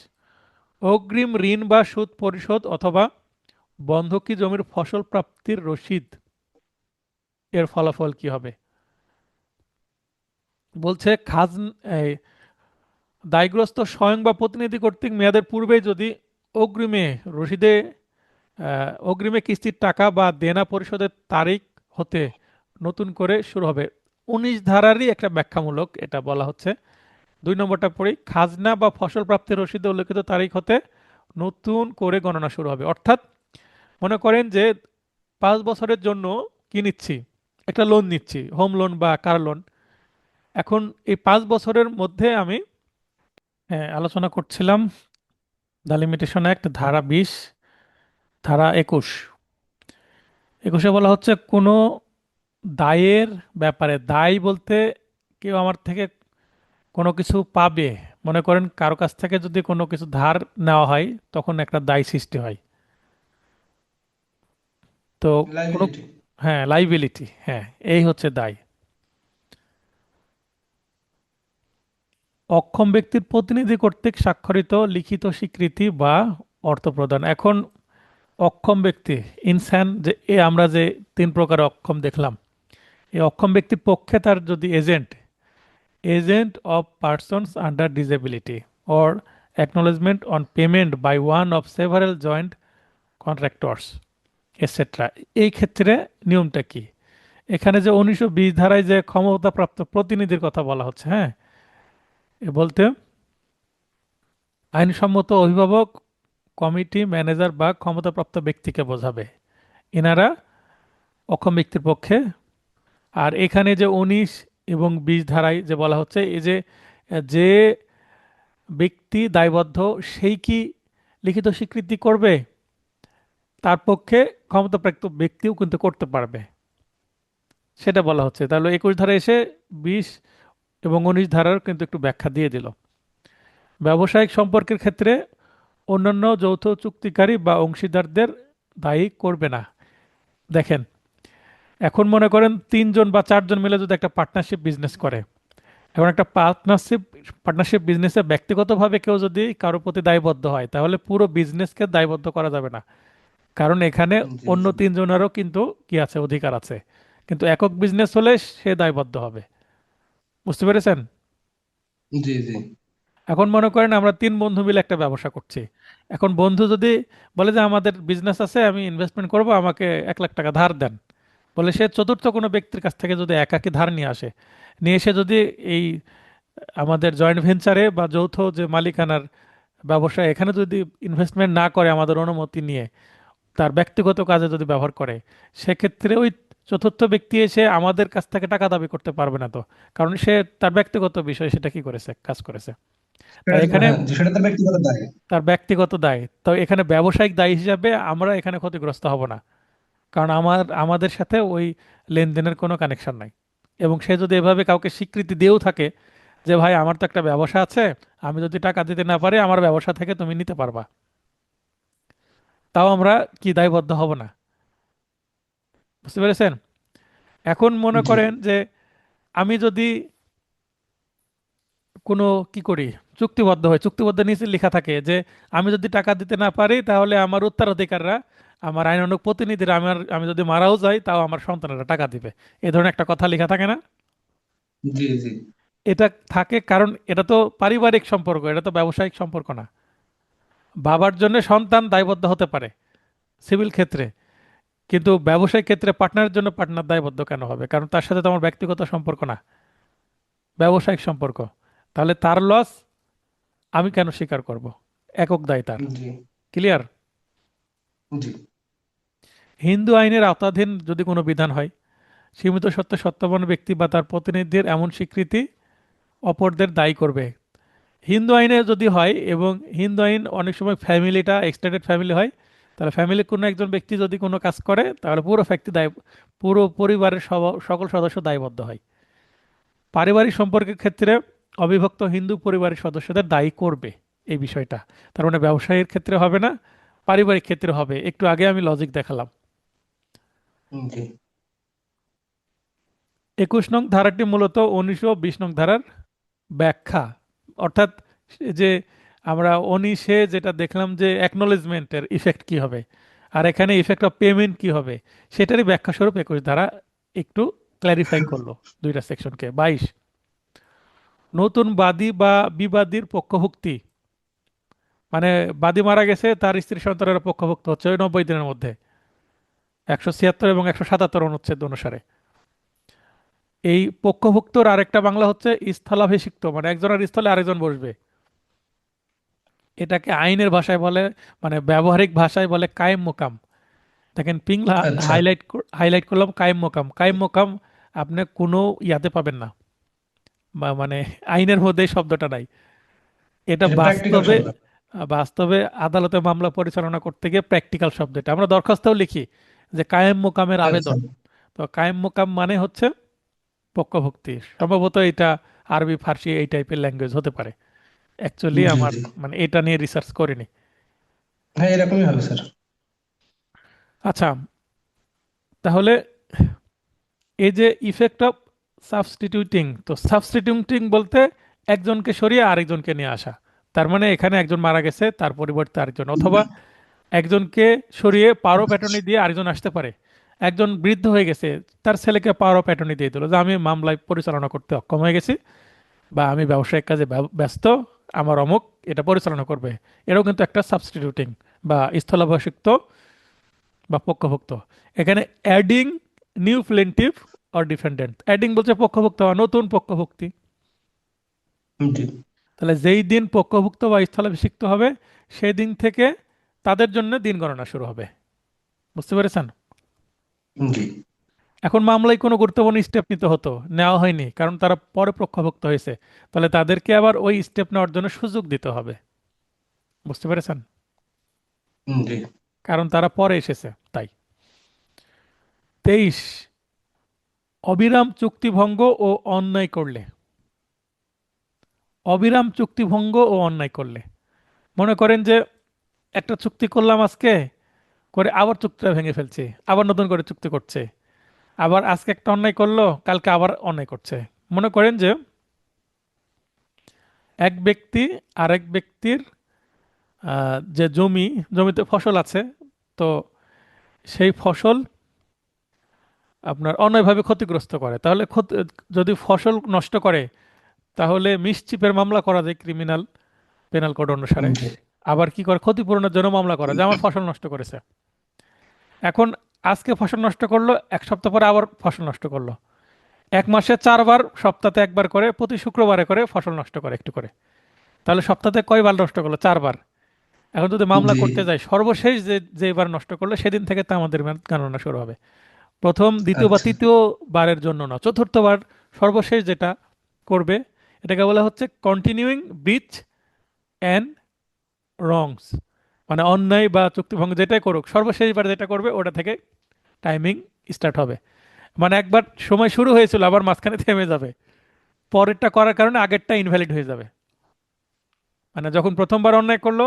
অগ্রিম ঋণ বা সুদ পরিশোধ অথবা বন্ধকি জমির ফসল প্রাপ্তির রসিদ এর ফলাফল কি হবে? বলছে এই দায়গ্রস্ত স্বয়ং বা প্রতিনিধি কর্তৃক মেয়াদের পূর্বেই যদি অগ্রিমে রসিদে অগ্রিমে কিস্তির টাকা বা দেনা পরিশোধের তারিখ হতে নতুন করে শুরু হবে। 19 ধারারই একটা ব্যাখ্যামূলক এটা বলা হচ্ছে। 2 নম্বরটা পড়ি, খাজনা বা ফসল প্রাপ্তির রসিদে উল্লেখিত তারিখ হতে নতুন করে গণনা শুরু হবে। অর্থাৎ মনে করেন যে 5 বছরের জন্য কি নিচ্ছি, একটা লোন নিচ্ছি, হোম লোন বা কার লোন। এখন এই 5 বছরের মধ্যে আমি আলোচনা করছিলাম দ্য লিমিটেশন অ্যাক্ট ধারা 20, ধারা 21 বলা হচ্ছে কোনো দায়ের ব্যাপারে, দায় বলতে কেউ আমার থেকে কোনো কিছু পাবে। মনে করেন কারো কাছ থেকে যদি কোনো কিছু ধার নেওয়া হয়, তখন একটা দায় সৃষ্টি হয়। তো কোনো, লাইবিলিটি। হ্যাঁ লাইবিলিটি, হ্যাঁ এই হচ্ছে দায়। অক্ষম ব্যক্তির প্রতিনিধি কর্তৃক স্বাক্ষরিত লিখিত স্বীকৃতি বা অর্থ প্রদান। এখন অক্ষম ব্যক্তি, ইনসান, যে আমরা যে 3 প্রকার অক্ষম দেখলাম, এই অক্ষম ব্যক্তির পক্ষে তার যদি agent of persons under disability or acknowledgement on payment by one of several joint contractors et cetera, এই ক্ষেত্রে নিয়মটা কি? এখানে যে 1920 ধারায় যে ক্ষমতাপ্রাপ্ত প্রতিনিধির কথা বলা হচ্ছে, হ্যাঁ, এ বলতে আইনসম্মত অভিভাবক, কমিটি, ম্যানেজার বা ক্ষমতাপ্রাপ্ত ব্যক্তিকে বোঝাবে। এনারা অক্ষম ব্যক্তির পক্ষে। আর এখানে যে 19 এবং 20 ধারায় যে বলা হচ্ছে, এই যে যে ব্যক্তি দায়বদ্ধ সেই কি লিখিত স্বীকৃতি করবে, তার পক্ষে ক্ষমতাপ্রাপ্ত ব্যক্তিও কিন্তু করতে পারবে, সেটা বলা হচ্ছে। তাহলে 21 ধারা এসে 20 এবং 19 ধারার কিন্তু একটু ব্যাখ্যা দিয়ে দিল। ব্যবসায়িক সম্পর্কের ক্ষেত্রে অন্যান্য যৌথ চুক্তিকারী বা অংশীদারদের দায়ী করবে না। দেখেন, এখন মনে করেন 3 জন বা 4 জন মিলে যদি একটা পার্টনারশিপ বিজনেস করে, এখন একটা পার্টনারশিপ বিজনেসে ব্যক্তিগতভাবে কেউ যদি কারোর প্রতি দায়বদ্ধ হয়, তাহলে পুরো বিজনেসকে দায়বদ্ধ করা যাবে না। কারণ এখানে জি অন্য জি তিনজনেরও কিন্তু কি আছে, অধিকার আছে। কিন্তু একক বিজনেস হলে সে দায়বদ্ধ হবে। বুঝতে পেরেছেন? জি জি এখন মনে করেন আমরা তিন বন্ধু মিলে একটা ব্যবসা করছি। এখন বন্ধু যদি বলে যে আমাদের বিজনেস আছে, আমি ইনভেস্টমেন্ট করব, আমাকে 1 লাখ টাকা ধার দেন, বলে সে চতুর্থ কোনো ব্যক্তির কাছ থেকে যদি একাকি ধার নিয়ে আসে, নিয়ে এসে যদি এই আমাদের জয়েন্ট ভেঞ্চারে বা যৌথ যে মালিকানার ব্যবসা, এখানে যদি ইনভেস্টমেন্ট না করে আমাদের অনুমতি নিয়ে, তার ব্যক্তিগত কাজে যদি ব্যবহার করে, সেক্ষেত্রে ওই চতুর্থ ব্যক্তি এসে আমাদের কাছ থেকে টাকা দাবি করতে পারবে না তো। কারণ সে তার ব্যক্তিগত বিষয় সেটা কি করেছে, কাজ করেছে। তাই এখানে হ্যাঁ, যে সেটা তার ব্যক্তিগত দায়। তার ব্যক্তিগত দায়, তো এখানে ব্যবসায়িক দায় হিসাবে আমরা এখানে ক্ষতিগ্রস্ত হব না। কারণ আমাদের সাথে ওই লেনদেনের কোনো কানেকশন নাই। এবং সে যদি এভাবে কাউকে স্বীকৃতি দিয়েও থাকে যে ভাই আমার তো একটা ব্যবসা আছে, আমি যদি টাকা দিতে না পারি আমার ব্যবসা থেকে তুমি নিতে পারবা, তাও আমরা কি দায়বদ্ধ হব না। বুঝতে পেরেছেন? এখন মনে জি করেন যে আমি যদি কোনো কি করি, চুক্তিবদ্ধ হয়, চুক্তিবদ্ধ নিচে লেখা থাকে যে আমি যদি টাকা দিতে না পারি তাহলে আমার উত্তরাধিকাররা, আমার আইনানুগ প্রতিনিধিরা, আমি যদি মারাও যাই তাও আমার সন্তানেরা টাকা দিবে। এই ধরনের একটা কথা লেখা থাকে না? জি জি এটা থাকে কারণ এটা তো পারিবারিক সম্পর্ক, এটা তো ব্যবসায়িক সম্পর্ক না। বাবার জন্য সন্তান দায়বদ্ধ হতে পারে সিভিল ক্ষেত্রে, কিন্তু ব্যবসায়িক ক্ষেত্রে পার্টনারের জন্য পার্টনার দায়বদ্ধ কেন হবে? কারণ তার সাথে তো আমার ব্যক্তিগত সম্পর্ক না, ব্যবসায়িক সম্পর্ক। তাহলে তার লস আমি কেন স্বীকার করব? একক দায় তার। জি ক্লিয়ার? জি হিন্দু আইনের আওতাধীন যদি কোনো বিধান হয়, সীমিত সত্ত্বে সত্ত্ববান ব্যক্তি বা তার প্রতিনিধির এমন স্বীকৃতি অপরদের দায়ী করবে। হিন্দু আইনে যদি হয়, এবং হিন্দু আইন অনেক সময় ফ্যামিলিটা এক্সটেন্ডেড ফ্যামিলি হয়, তাহলে ফ্যামিলির কোনো একজন ব্যক্তি যদি কোনো কাজ করে তাহলে পুরো পরিবারের সকল সদস্য দায়বদ্ধ হয়। পারিবারিক সম্পর্কের ক্ষেত্রে অবিভক্ত হিন্দু পরিবারের সদস্যদের দায়ী করবে এই বিষয়টা। তার মানে ব্যবসায়ীর ক্ষেত্রে হবে না, পারিবারিক ক্ষেত্রে হবে। একটু আগে আমি লজিক দেখালাম। জি 21 নং ধারাটি মূলত 19 ও 20 নং ধারার ব্যাখ্যা। অর্থাৎ যে আমরা 19-এ যেটা দেখলাম যে অ্যাকনলেজমেন্টের ইফেক্ট কি হবে, আর এখানে ইফেক্ট অফ পেমেন্ট কি হবে, সেটারই ব্যাখ্যা স্বরূপ 21 ধারা একটু ক্ল্যারিফাই করলো দুইটা সেকশনকে। 22, নতুন বাদী বা বিবাদীর পক্ষভুক্তি, মানে বাদী মারা গেছে, তার স্ত্রী সন্তানের পক্ষভুক্ত হচ্ছে ওই 90 দিনের মধ্যে, 176 এবং 177 অনুচ্ছেদ অনুসারে। এই পক্ষভুক্তর আরেকটা বাংলা হচ্ছে স্থলাভিষিক্ত, মানে একজনের স্থলে আরেকজন বসবে। এটাকে আইনের ভাষায় বলে, মানে ব্যবহারিক ভাষায় বলে কায়েম মোকাম। দেখেন পিংলা আচ্ছা, হাইলাইট করলাম কায়েম মোকাম। কায়েম মোকাম আপনি কোনো ইয়াতে পাবেন না, বা মানে আইনের মধ্যে এই শব্দটা নাই। এটা এটা প্র্যাকটিক্যাল বাস্তবে, শব্দ। বাস্তবে আদালতে মামলা পরিচালনা করতে গিয়ে প্র্যাকটিক্যাল শব্দটা আমরা দরখাস্তেও লিখি যে কায়েম মোকামের আচ্ছা, আবেদন। তো কায়েম মোকাম মানে হচ্ছে পক্ষভুক্তি। সম্ভবত এটা আরবি ফার্সি এই টাইপের ল্যাঙ্গুয়েজ হতে পারে। অ্যাকচুয়ালি জি আমার জি মানে এটা নিয়ে রিসার্চ করিনি। হ্যাঁ, এরকমই হবে স্যার। আচ্ছা, তাহলে এই যে ইফেক্ট অফ সাবস্টিটিউটিং, তো সাবস্টিটিউটিং বলতে একজনকে সরিয়ে আরেকজনকে নিয়ে আসা। তার মানে এখানে একজন মারা গেছে, তার পরিবর্তে আরেকজন, অথবা একজনকে সরিয়ে পাওয়ার অফ অ্যাটর্নি দিয়ে আরেকজন আসতে পারে। একজন বৃদ্ধ হয়ে গেছে, তার ছেলেকে পাওয়ার অফ অ্যাটর্নি দিয়ে দিল যে আমি মামলায় পরিচালনা করতে অক্ষম হয়ে গেছি, বা আমি ব্যবসায়িক কাজে ব্যস্ত, আমার অমুক এটা পরিচালনা করবে। এটাও কিন্তু একটা সাবস্টিটিউটিং বা স্থলাভিষিক্ত বা পক্ষভুক্ত। এখানে adding new plaintiff or defendant, adding বলছে পক্ষভুক্ত বা নতুন পক্ষভুক্তি। জি তাহলে যেই দিন পক্ষভুক্ত বা স্থলাভিষিক্ত হবে সেই দিন থেকে তাদের জন্য দিন গণনা শুরু হবে। বুঝতে পেরেছেন? জি এখন মামলায় কোনো গুরুত্বপূর্ণ স্টেপ নিতে হতো, নেওয়া হয়নি কারণ তারা পরে পক্ষভুক্ত হয়েছে। তাহলে তাদেরকে আবার ওই স্টেপ নেওয়ার জন্য সুযোগ দিতে হবে। বুঝতে পেরেছেন? জি কারণ তারা পরে এসেছে তাই। 23, অবিরাম চুক্তিভঙ্গ ও অন্যায় করলে। অবিরাম চুক্তিভঙ্গ ও অন্যায় করলে, মনে করেন যে একটা চুক্তি করলাম আজকে, করে আবার চুক্তিটা ভেঙে ফেলছে, আবার নতুন করে চুক্তি করছে, আবার আজকে একটা অন্যায় করলো, কালকে আবার অন্যায় করছে। মনে করেন যে এক ব্যক্তি আরেক ব্যক্তির যে জমিতে ফসল আছে, তো সেই ফসল আপনার অন্যায়ভাবে ক্ষতিগ্রস্ত করে, তাহলে যদি ফসল নষ্ট করে তাহলে মিসচিপের মামলা করা যায় ক্রিমিনাল পেনাল কোড অনুসারে। জি আবার কি করে, ক্ষতিপূরণের জন্য মামলা করা যায়, আমার ফসল নষ্ট করেছে। এখন আজকে ফসল নষ্ট করলো, এক সপ্তাহ পরে আবার ফসল নষ্ট করলো, এক মাসে 4 বার, সপ্তাহে একবার করে, প্রতি শুক্রবারে করে ফসল নষ্ট করে একটু করে, তাহলে সপ্তাহে কয়বার নষ্ট করলো? 4 বার। এখন যদি মামলা জি করতে যাই, সর্বশেষ যেবার নষ্ট করলো সেদিন থেকে তা আমাদের গণনা শুরু হবে। প্রথম, দ্বিতীয় বা আচ্ছা তৃতীয় বারের জন্য না, চতুর্থবার সর্বশেষ যেটা করবে, এটাকে বলা হচ্ছে কন্টিনিউইং ব্রিচ অ্যান্ড রংস, মানে অন্যায় বা চুক্তিভঙ্গ যেটাই করুক, সর্বশেষবার যেটা করবে ওটা থেকে টাইমিং স্টার্ট হবে। মানে একবার সময় শুরু হয়েছিল আবার মাঝখানে থেমে যাবে, পরেরটা করার কারণে আগেরটা ইনভ্যালিড হয়ে যাবে। মানে যখন প্রথমবার অন্যায় করলো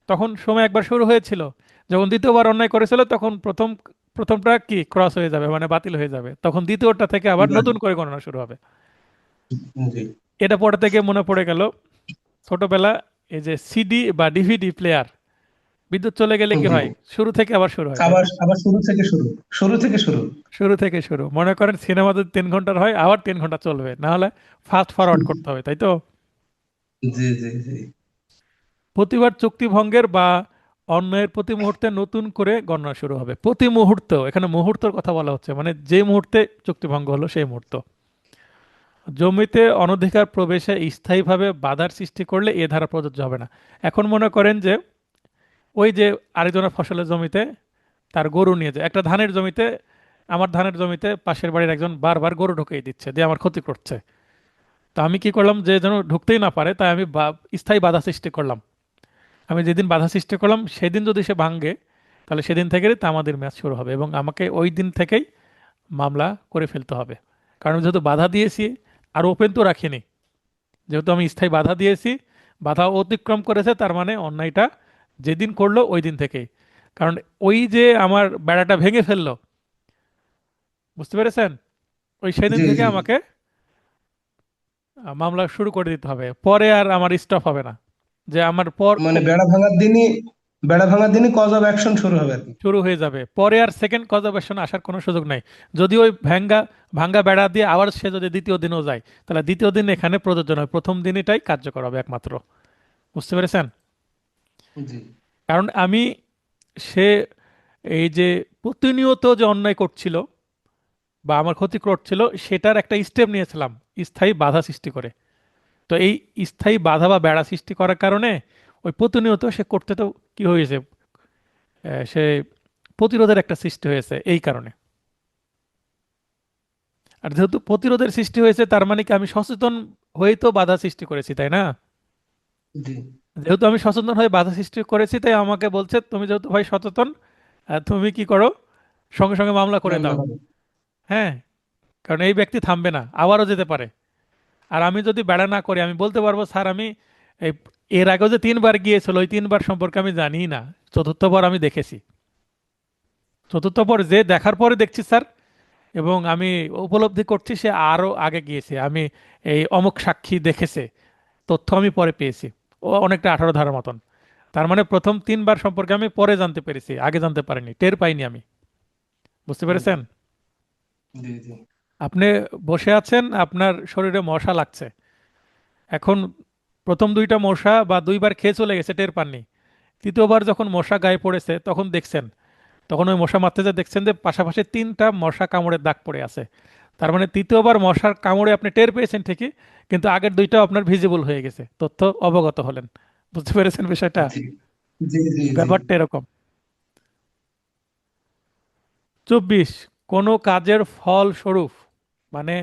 তখন সময় একবার শুরু হয়েছিল, যখন দ্বিতীয়বার অন্যায় করেছিল তখন প্রথমটা কি ক্রস হয়ে যাবে, মানে বাতিল হয়ে যাবে, তখন দ্বিতীয়টা থেকে আবার বাহ, নতুন করে গণনা শুরু হবে। জি এটা পড়ে থেকে মনে পড়ে গেল ছোটবেলা, এই যে সিডি বা ডিভিডি প্লেয়ার, বিদ্যুৎ চলে গেলে কি জি হয়, শুরু থেকে আবার শুরু হয়, তাই আবার না? আবার শুরু থেকে শুরু, শুরু থেকে শুরু। শুরু থেকে শুরু, মনে করেন সিনেমা যদি 3 ঘন্টার হয় আবার 3 ঘন্টা চলবে, না হলে ফাস্ট ফরওয়ার্ড করতে হবে, তাই তো? জি জি জি প্রতিবার চুক্তি ভঙ্গের বা অন্যায়ের প্রতি মুহূর্তে নতুন করে গণনা শুরু হবে। প্রতি মুহূর্ত, এখানে মুহূর্তের কথা বলা হচ্ছে, মানে যে মুহূর্তে চুক্তি ভঙ্গ হলো সেই মুহূর্ত। জমিতে অনধিকার প্রবেশে স্থায়ীভাবে বাধার সৃষ্টি করলে এ ধারা প্রযোজ্য হবে না। এখন মনে করেন যে ওই যে আরেকজনের ফসলের জমিতে তার গরু নিয়ে যায়, একটা ধানের জমিতে, আমার ধানের জমিতে পাশের বাড়ির একজন বারবার গরু ঢুকিয়ে দিচ্ছে, দিয়ে আমার ক্ষতি করছে। তো আমি কি করলাম, যে যেন ঢুকতেই না পারে, তাই আমি স্থায়ী বাধা সৃষ্টি করলাম। আমি যেদিন বাধা সৃষ্টি করলাম সেদিন যদি সে ভাঙ্গে, তাহলে সেদিন থেকে আমাদের ম্যাচ শুরু হবে এবং আমাকে ওই দিন থেকেই মামলা করে ফেলতে হবে। কারণ যেহেতু বাধা দিয়েছি, আর ওপেন তো রাখিনি, যেহেতু আমি স্থায়ী বাধা দিয়েছি, বাধা অতিক্রম করেছে, তার মানে অন্যায়টা যেদিন করলো ওই দিন থেকেই। কারণ ওই যে আমার বেড়াটা ভেঙে ফেললো, বুঝতে পেরেছেন, ওই সেদিন জি থেকে জি আমাকে মামলা শুরু করে দিতে হবে, পরে আর আমার স্টপ হবে না, যে আমার পর মানে বেড়া ভাঙার দিনই কজ অফ অ্যাকশন শুরু হবে আর কি। শুরু হয়ে যাবে, পরে আর সেকেন্ড কনজারভেশন আসার কোনো সুযোগ নাই। যদি ওই ভাঙ্গা ভাঙ্গা বেড়া দিয়ে আবার সে যদি দ্বিতীয় দিনও যায়, তাহলে দ্বিতীয় দিন এখানে প্রযোজ্য নয়, প্রথম দিনটাই কার্যকর হবে একমাত্র। বুঝতে পেরেছেন? জি কারণ আমি, সে এই যে প্রতিনিয়ত যে অন্যায় করছিল বা আমার ক্ষতি করছিল, সেটার একটা স্টেপ নিয়েছিলাম স্থায়ী বাধা সৃষ্টি করে। তো এই স্থায়ী বাধা বা বেড়া সৃষ্টি করার কারণে ওই প্রতিনিয়ত সে করতে, তো কি হয়েছে, সে প্রতিরোধের একটা সৃষ্টি হয়েছে এই কারণে। আর যেহেতু প্রতিরোধের সৃষ্টি হয়েছে, তার মানে কি আমি সচেতন হয়েই তো বাধা সৃষ্টি করেছি, তাই না? জি যেহেতু আমি সচেতন হয়ে বাধা সৃষ্টি করেছি, তাই আমাকে বলছে তুমি যেহেতু ভাই সচেতন, তুমি কি করো, সঙ্গে সঙ্গে মামলা করে মামলা দাও। হবে। হ্যাঁ, কারণ এই ব্যক্তি থামবে না, আবারও যেতে পারে। আর আমি যদি বেড়া না করি, আমি বলতে পারবো স্যার আমি এই এর আগেও যে 3 বার গিয়েছিল ওই 3 বার সম্পর্কে আমি জানি না, চতুর্থবার আমি দেখেছি, চতুর্থবার যে দেখার পরে দেখছি স্যার, এবং আমি উপলব্ধি করছি সে আরো আগে গিয়েছে, আমি এই অমুক সাক্ষী দেখেছে, তথ্য আমি পরে পেয়েছি। ও অনেকটা 18 ধারার মতন। তার মানে প্রথম 3 বার সম্পর্কে আমি পরে জানতে পেরেছি, আগে জানতে পারিনি, টের পাইনি আমি। বুঝতে হুম, পেরেছেন? জি জি আপনি বসে আছেন, আপনার শরীরে মশা লাগছে, এখন প্রথম 2টা মশা বা 2 বার খেয়ে চলে গেছে, টের পাননি। তৃতীয়বার যখন মশা গায়ে পড়েছে তখন দেখছেন, তখন ওই মশা মারতে যে দেখছেন যে পাশাপাশি 3টা মশা কামড়ের দাগ পড়ে আছে। তার মানে তৃতীয়বার মশার কামড়ে আপনি টের পেয়েছেন ঠিকই, কিন্তু আগের 2টাও আপনার ভিজিবল হয়ে গেছে, তথ্য অবগত হলেন। বুঝতে পেরেছেন বিষয়টা? জি জি জি জি ব্যাপারটা এরকম। 24, কোনো কাজের ফল স্বরূপ, মানে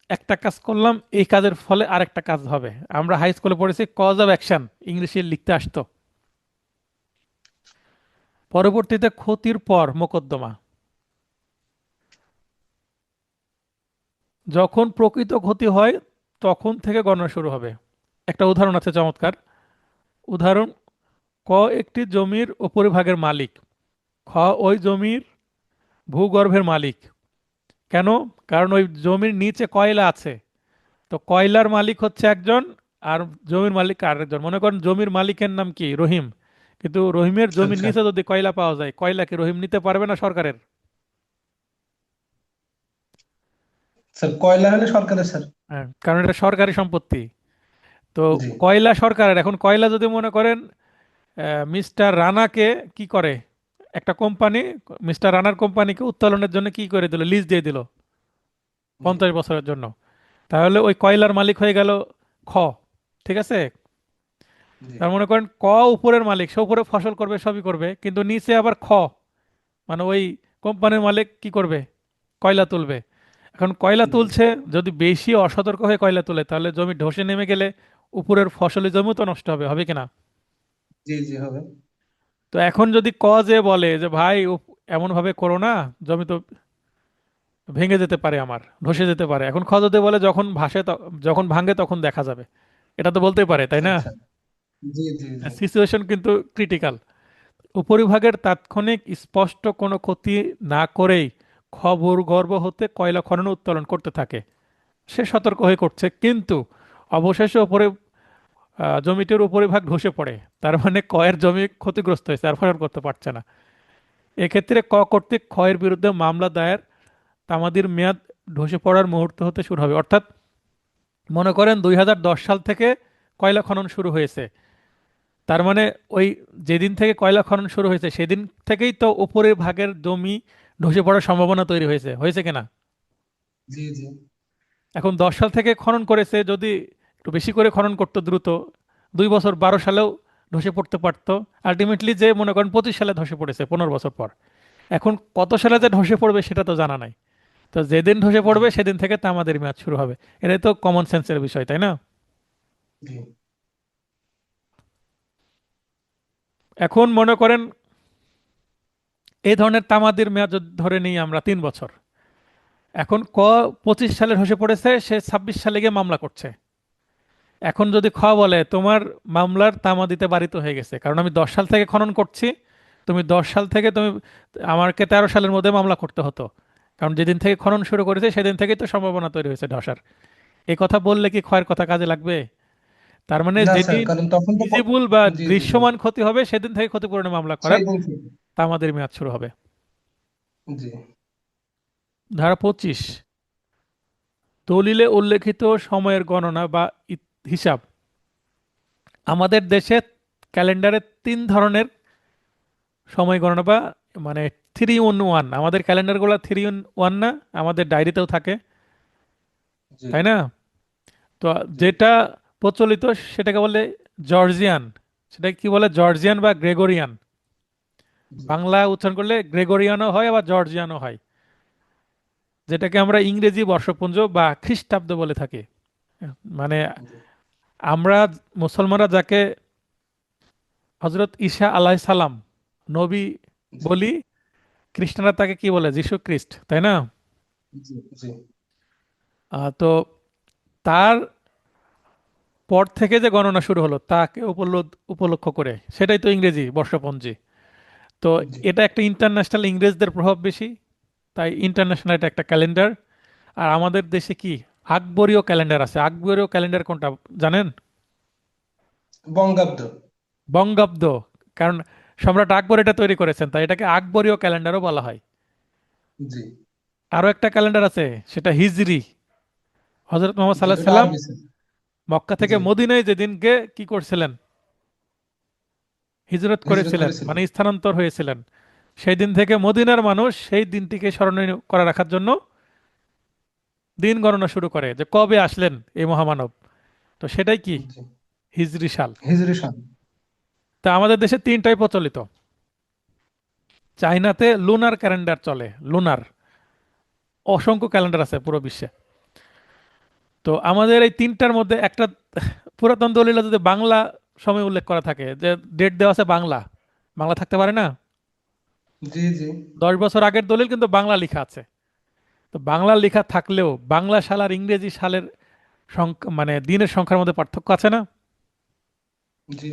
একটা কাজ করলাম, এই কাজের ফলে আরেকটা কাজ হবে। আমরা হাই স্কুলে পড়েছি কজ অফ অ্যাকশন, ইংলিশে লিখতে আসতো। পরবর্তীতে ক্ষতির পর মোকদ্দমা, যখন প্রকৃত ক্ষতি হয় তখন থেকে গণনা শুরু হবে। একটা উদাহরণ আছে চমৎকার উদাহরণ। ক একটি জমির উপরিভাগের মালিক, খ ওই জমির ভূগর্ভের মালিক। কেন? কারণ ওই জমির নিচে কয়লা আছে, তো কয়লার মালিক হচ্ছে একজন, আর জমির মালিক আরেকজন। মনে করেন জমির মালিকের নাম কি, রহিম, কিন্তু রহিমের জমির আচ্ছা নিচে যদি কয়লা পাওয়া যায়, কয়লা কি রহিম নিতে পারবে না সরকারের? স্যার, কয়লা হলে সরকারের স্যার। হ্যাঁ, কারণ এটা সরকারি সম্পত্তি। তো জি কয়লা সরকারের। এখন কয়লা যদি মনে করেন মিস্টার রানাকে কি করে, একটা কোম্পানি মিস্টার রানার কোম্পানিকে উত্তোলনের জন্য কি করে দিল, লিজ দিয়ে দিল জি 50 বছরের জন্য। তাহলে ওই কয়লার মালিক হয়ে গেল খ, ঠিক আছে? জি তার মনে করেন ক উপরের মালিক, সে উপরে ফসল করবে সবই করবে, কিন্তু নিচে আবার খ মানে ওই কোম্পানির মালিক কি করবে, কয়লা তুলবে। এখন কয়লা জি তুলছে, যদি বেশি অসতর্ক হয়ে কয়লা তুলে তাহলে জমি ধসে নেমে গেলে উপরের ফসলি জমিও তো নষ্ট হবে, হবে কিনা? জি জি হবে। তো এখন যদি ক যে বলে যে ভাই এমন ভাবে করো না, জমি তো ভেঙে যেতে পারে, আমার ধসে যেতে পারে, এখন খ যদি বলে যখন ভাসে যখন ভাঙে তখন দেখা যাবে, এটা তো বলতেই পারে, তাই না? আচ্ছা। জি জি জি সিচুয়েশন কিন্তু ক্রিটিক্যাল। উপরিভাগের তাৎক্ষণিক স্পষ্ট কোনো ক্ষতি না করেই খবর গর্ভ হতে কয়লা খনন উত্তোলন করতে থাকে। সে সতর্ক হয়ে করছে, কিন্তু অবশেষে ওপরে জমিটির উপরিভাগ ধসে পড়ে। তার মানে কয়ের জমি ক্ষতিগ্রস্ত হয়েছে, আর ফসল করতে পারছে না। এক্ষেত্রে ক কর্তৃক ক্ষয়ের বিরুদ্ধে মামলা দায়ের, তামাদির মেয়াদ ধসে পড়ার মুহূর্ত হতে শুরু হবে। অর্থাৎ মনে করেন 2010 সাল থেকে কয়লা খনন শুরু হয়েছে, তার মানে ওই যেদিন থেকে কয়লা খনন শুরু হয়েছে সেদিন থেকেই তো উপরের ভাগের জমি ধসে পড়ার সম্ভাবনা তৈরি হয়েছে, হয়েছে কিনা? জি জি এখন 10 সাল থেকে খনন করেছে, যদি একটু বেশি করে খনন করতো দ্রুত, 2 বছর 12 সালেও ধসে পড়তে পারতো। আলটিমেটলি যে মনে করেন 25 সালে ধসে পড়েছে 15 বছর পর, এখন কত সালে যে ধসে পড়বে সেটা তো জানা নাই। তো যেদিন ধসে জি পড়বে সেদিন থেকে তামাদের মেয়াদ শুরু হবে। এটাই তো কমন সেন্সের বিষয়, তাই না? জি এখন মনে করেন এই ধরনের তামাদির মেয়াদ যদি ধরে নিই আমরা 3 বছর, এখন 25 সালে ধসে পড়েছে, সে 26 সালে গিয়ে মামলা করছে। এখন যদি বলে তোমার মামলার তামাদিতে বারিত হয়ে গেছে, কারণ আমি 10 সাল থেকে খনন করছি, তুমি 10 সাল থেকে তুমি আমাকে 13 সালের মধ্যে মামলা করতে হতো, কারণ যেদিন থেকে খনন শুরু করেছে সেদিন থেকেই তো সম্ভাবনা তৈরি হয়েছে ধসার। এই কথা বললে কি ক্ষয়ের কথা কাজে লাগবে? তার মানে না স্যার, যেদিন কারণ তখন তো ভিজিবল বা জি জি জি দৃশ্যমান ক্ষতি হবে সেদিন থেকে ক্ষতিপূরণের মামলা করার সেই দিন থেকে। তামাদের মেয়াদ শুরু হবে। জি ধারা 25, দলিলে উল্লেখিত সময়ের গণনা বা হিসাব। আমাদের দেশে ক্যালেন্ডারে 3 ধরনের সময় গণনা বা মানে 3-in-1, আমাদের ক্যালেন্ডারগুলো 3-in-1 না, আমাদের ডায়েরিতেও থাকে, জি তাই না? তো জি যেটা প্রচলিত সেটাকে বলে জর্জিয়ান। সেটা কি বলে, জর্জিয়ান বা গ্রেগরিয়ান। জি বাংলা উচ্চারণ করলে গ্রেগরিয়ানও হয় আবার জর্জিয়ানও হয়, যেটাকে আমরা ইংরেজি বর্ষপুঞ্জ বা খ্রিস্টাব্দ বলে থাকি। মানে জি আমরা মুসলমানরা যাকে হজরত ঈসা আলাইহিস সালাম নবী জি বলি, খ্রিস্টানরা তাকে কি বলে, যীশু খ্রিস্ট, তাই না? জি জি তো তার পর থেকে যে গণনা শুরু হলো তাকে উপলক্ষ করে, সেটাই তো ইংরেজি বর্ষপঞ্জি। তো জি এটা একটা ইন্টারন্যাশনাল, ইংরেজদের প্রভাব বেশি, তাই ইন্টারন্যাশনাল এটা একটা ক্যালেন্ডার। আর আমাদের দেশে কি আকবরীয় ক্যালেন্ডার আছে। আকবরীয় ক্যালেন্ডার কোনটা জানেন? বঙ্গাব্দ। বঙ্গাব্দ। কারণ সম্রাট আকবর এটা তৈরি করেছেন, তাই এটাকে আকবরীয় ক্যালেন্ডারও বলা হয়। জি আরো একটা ক্যালেন্ডার আছে, সেটা হিজরি। হজরত মোহাম্মদ জি সাল্লাহ ওটা সাল্লাম আরবি স্যার। মক্কা থেকে জি মদিনায় যেদিনকে কি করছিলেন, হিজরত হিজরত করেছিলেন, করেছিলেন। মানে স্থানান্তর হয়েছিলেন, সেই দিন থেকে মদিনার মানুষ সেই দিনটিকে স্মরণীয় করে রাখার জন্য দিন গণনা শুরু করে যে কবে আসলেন এই মহামানব। তো সেটাই কি জি হিজরি সাল। হিজরি সন। তা আমাদের দেশে তিনটাই প্রচলিত। চাইনাতে লুনার ক্যালেন্ডার চলে, লুনার। অসংখ্য ক্যালেন্ডার আছে পুরো বিশ্বে। তো আমাদের এই তিনটার মধ্যে একটা পুরাতন দলিলে যদি বাংলা সময় উল্লেখ করা থাকে, যে ডেট দেওয়া আছে বাংলা, বাংলা থাকতে পারে না? জি জি 10 বছর আগের দলিল কিন্তু বাংলা লেখা আছে। তো বাংলা লেখা থাকলেও বাংলা সাল আর ইংরেজি সালের সংখ্যা মানে দিনের সংখ্যার মধ্যে পার্থক্য আছে না? জি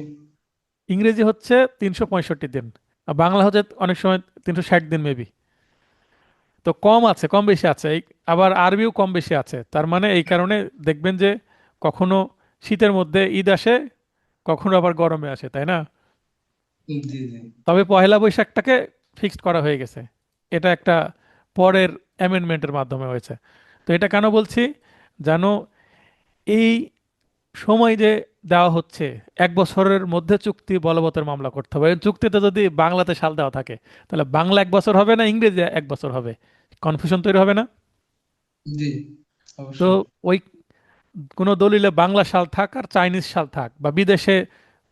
ইংরেজি হচ্ছে 365 দিন, আর বাংলা হচ্ছে অনেক সময় 360 দিন মেবি। তো কম আছে, কম বেশি আছে আবার আরবিও কম বেশি আছে। তার মানে এই কারণে দেখবেন যে কখনো শীতের মধ্যে ঈদ আসে, কখনো আবার গরমে আসে, তাই না? জি জি তবে পহেলা বৈশাখটাকে ফিক্সড করা হয়ে গেছে। এটা একটা পরের অ্যামেন্ডমেন্টের মাধ্যমে হয়েছে। তো এটা কেন বলছি, জানো, এই সময় যে দেওয়া হচ্ছে, 1 বছরের মধ্যে চুক্তি বলবতের মামলা করতে হবে। এই চুক্তিতে যদি বাংলাতে সাল দেওয়া থাকে, তাহলে বাংলা 1 বছর হবে না ইংরেজি 1 বছর হবে? কনফিউশন তৈরি হবে না? জি তো অবশ্যই। ওই কোনো দলিলে বাংলা সাল থাক আর চাইনিজ সাল থাক, বা বিদেশে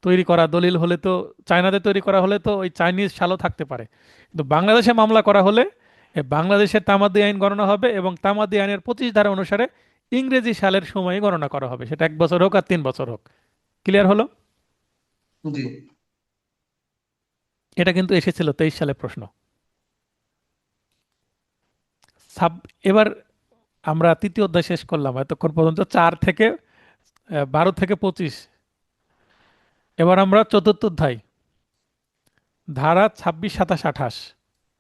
তৈরি করা দলিল হলে তো, চায়নাতে তৈরি করা হলে তো ওই চাইনিজ সালও থাকতে পারে। কিন্তু বাংলাদেশে মামলা করা হলে এ বাংলাদেশের তামাদি আইন গণনা হবে, এবং তামাদি আইনের 25 ধারা অনুসারে ইংরেজি সালের সময় গণনা করা হবে, সেটা 1 বছর হোক আর 3 বছর হোক। ক্লিয়ার হলো? জি এটা কিন্তু এসেছিল 23 সালে প্রশ্ন। সাব এবার আমরা তৃতীয় অধ্যায় শেষ করলাম এতক্ষণ পর্যন্ত, 4 থেকে 12 থেকে 25। এবার আমরা চতুর্থ অধ্যায়, ধারা 26, 27, 28।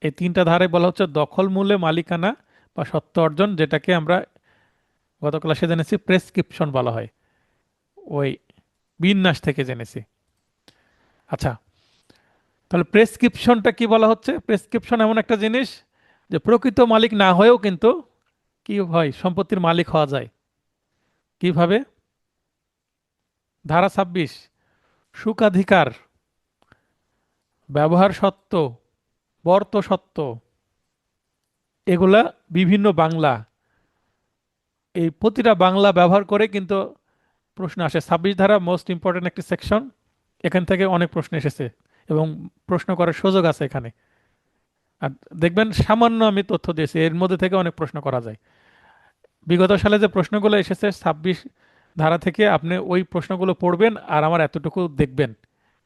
এই তিনটা ধারায় বলা হচ্ছে দখল মূলে মালিকানা বা সত্ত্ব অর্জন, যেটাকে আমরা গত ক্লাসে জেনেছি প্রেসক্রিপশন বলা হয়, ওই বিন্যাস থেকে জেনেছি। আচ্ছা, তাহলে প্রেসক্রিপশনটা কি বলা হচ্ছে? প্রেসক্রিপশন এমন একটা জিনিস যে প্রকৃত মালিক না হয়েও কিন্তু কি হয়, সম্পত্তির মালিক হওয়া যায়। কিভাবে? ধারা 26, সুকাধিকার, ব্যবহার সত্ত্ব, বর্ত সত্ত্ব, এগুলা বিভিন্ন বাংলা, এই প্রতিটা বাংলা ব্যবহার করে কিন্তু প্রশ্ন আসে। 26 ধারা মোস্ট ইম্পর্টেন্ট একটি সেকশন, এখান থেকে অনেক প্রশ্ন এসেছে এবং প্রশ্ন করার সুযোগ আছে এখানে। আর দেখবেন সামান্য আমি তথ্য দিয়েছি, এর মধ্যে থেকে অনেক প্রশ্ন করা যায়। বিগত সালে যে প্রশ্নগুলো এসেছে 26 ধারা থেকে, আপনি ওই প্রশ্নগুলো পড়বেন আর আমার এতটুকু দেখবেন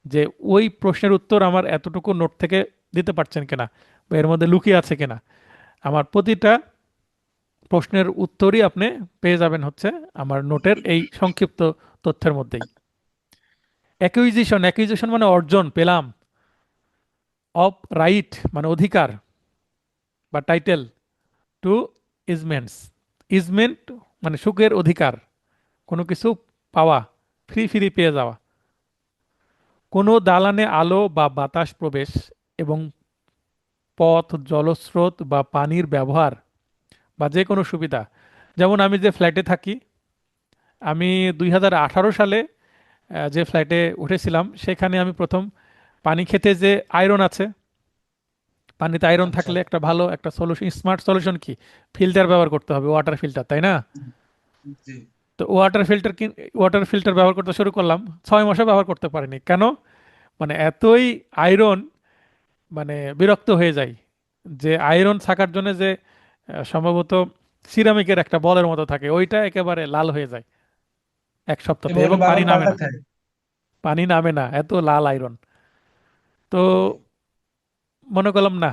যে ওই প্রশ্নের উত্তর আমার এতটুকু নোট থেকে দিতে পারছেন কিনা, বা এর মধ্যে লুকিয়ে আছে কিনা। আমার প্রতিটা প্রশ্নের উত্তরই আপনি পেয়ে যাবেন হচ্ছে আমার নোটের এই সংক্ষিপ্ত তথ্যের মধ্যেই। অ্যাকুইজিশন, অ্যাকুইজিশন মানে অর্জন, পেলাম। অফ রাইট মানে অধিকার বা টাইটেল, টু ইজমেন্টস, ইজমেন্ট মানে সুখের অধিকার, কোনো কিছু পাওয়া, ফ্রি ফ্রি পেয়ে যাওয়া। কোনো দালানে আলো বা বাতাস প্রবেশ এবং পথ, জলস্রোত বা পানির ব্যবহার বা যে কোনো সুবিধা। যেমন আমি যে ফ্ল্যাটে থাকি, আমি 2018 সালে যে ফ্ল্যাটে উঠেছিলাম, সেখানে আমি প্রথম পানি খেতে যে আয়রন আছে, পানিতে আয়রন আচ্ছা। থাকলে একটা ভালো একটা সলিউশন, স্মার্ট সলিউশন কি, ফিল্টার ব্যবহার করতে হবে, ওয়াটার ফিল্টার, তাই না? জি তো ওয়াটার ফিল্টার ব্যবহার করতে শুরু করলাম, 6 মাসে ব্যবহার করতে পারিনি। কেন? মানে এতই আয়রন, মানে বিরক্ত হয়ে যায়। যে আয়রন থাকার জন্য যে সম্ভবত সিরামিকের একটা বলের মতো থাকে, ওইটা একেবারে লাল হয়ে যায় 1 সপ্তাহতে, এবং এবং এটা পানি বারবার নামে না। পাল্টাতে হয়। পানি নামে না, এত লাল আয়রন। তো জি মনে করলাম না,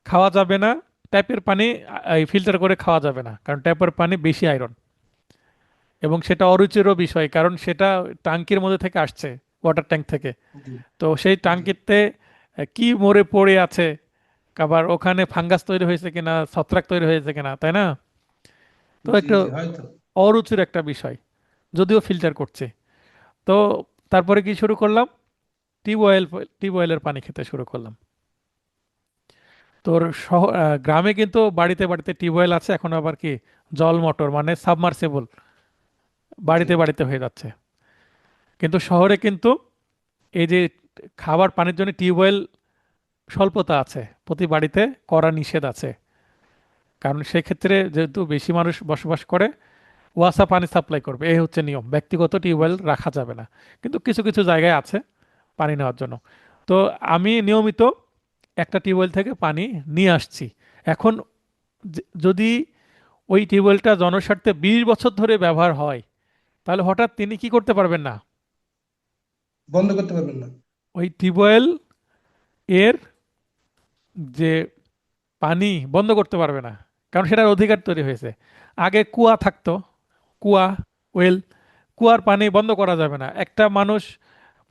খাওয়া যাবে না ট্যাপের পানি, ফিল্টার করে খাওয়া যাবে না, কারণ ট্যাপের পানি বেশি আয়রন, এবং সেটা অরুচিরও বিষয়, কারণ সেটা টাঙ্কির মধ্যে থেকে আসছে, ওয়াটার ট্যাঙ্ক থেকে। জি তো সেই জি টাঙ্কিতে কি মরে পড়ে আছে, আবার ওখানে ফাঙ্গাস তৈরি হয়েছে কিনা, ছত্রাক তৈরি হয়েছে কিনা, তাই না? তো জি একটু জি হয়তো। অরুচির একটা বিষয়, যদিও ফিল্টার করছে। তো তারপরে কি শুরু করলাম, টিউবওয়েল, টিউবওয়েলের পানি খেতে শুরু করলাম। তোর গ্রামে কিন্তু বাড়িতে বাড়িতে টিউবওয়েল আছে, এখন আবার কি জল মোটর মানে সাবমার্সিবল জি বাড়িতে বাড়িতে হয়ে যাচ্ছে। কিন্তু শহরে কিন্তু এই যে খাবার পানির জন্য টিউবওয়েল স্বল্পতা আছে, প্রতি বাড়িতে করা নিষেধ আছে। কারণ সেক্ষেত্রে যেহেতু বেশি মানুষ বসবাস করে, ওয়াসা পানি সাপ্লাই করবে, এই হচ্ছে নিয়ম, ব্যক্তিগত টিউবওয়েল রাখা যাবে না। কিন্তু কিছু কিছু জায়গায় আছে পানি নেওয়ার জন্য। তো আমি নিয়মিত একটা টিউবওয়েল থেকে পানি নিয়ে আসছি। এখন যদি ওই টিউবওয়েলটা জনস্বার্থে 20 বছর ধরে ব্যবহার হয়, তাহলে হঠাৎ তিনি কি করতে পারবেন না, বন্ধ করতে পারবেন না। ওই টিউবওয়েল এর যে পানি বন্ধ করতে পারবে না, কারণ সেটার অধিকার তৈরি হয়েছে। আগে কুয়া থাকতো, কুয়া, ওয়েল, কুয়ার পানি বন্ধ করা যাবে না। একটা মানুষ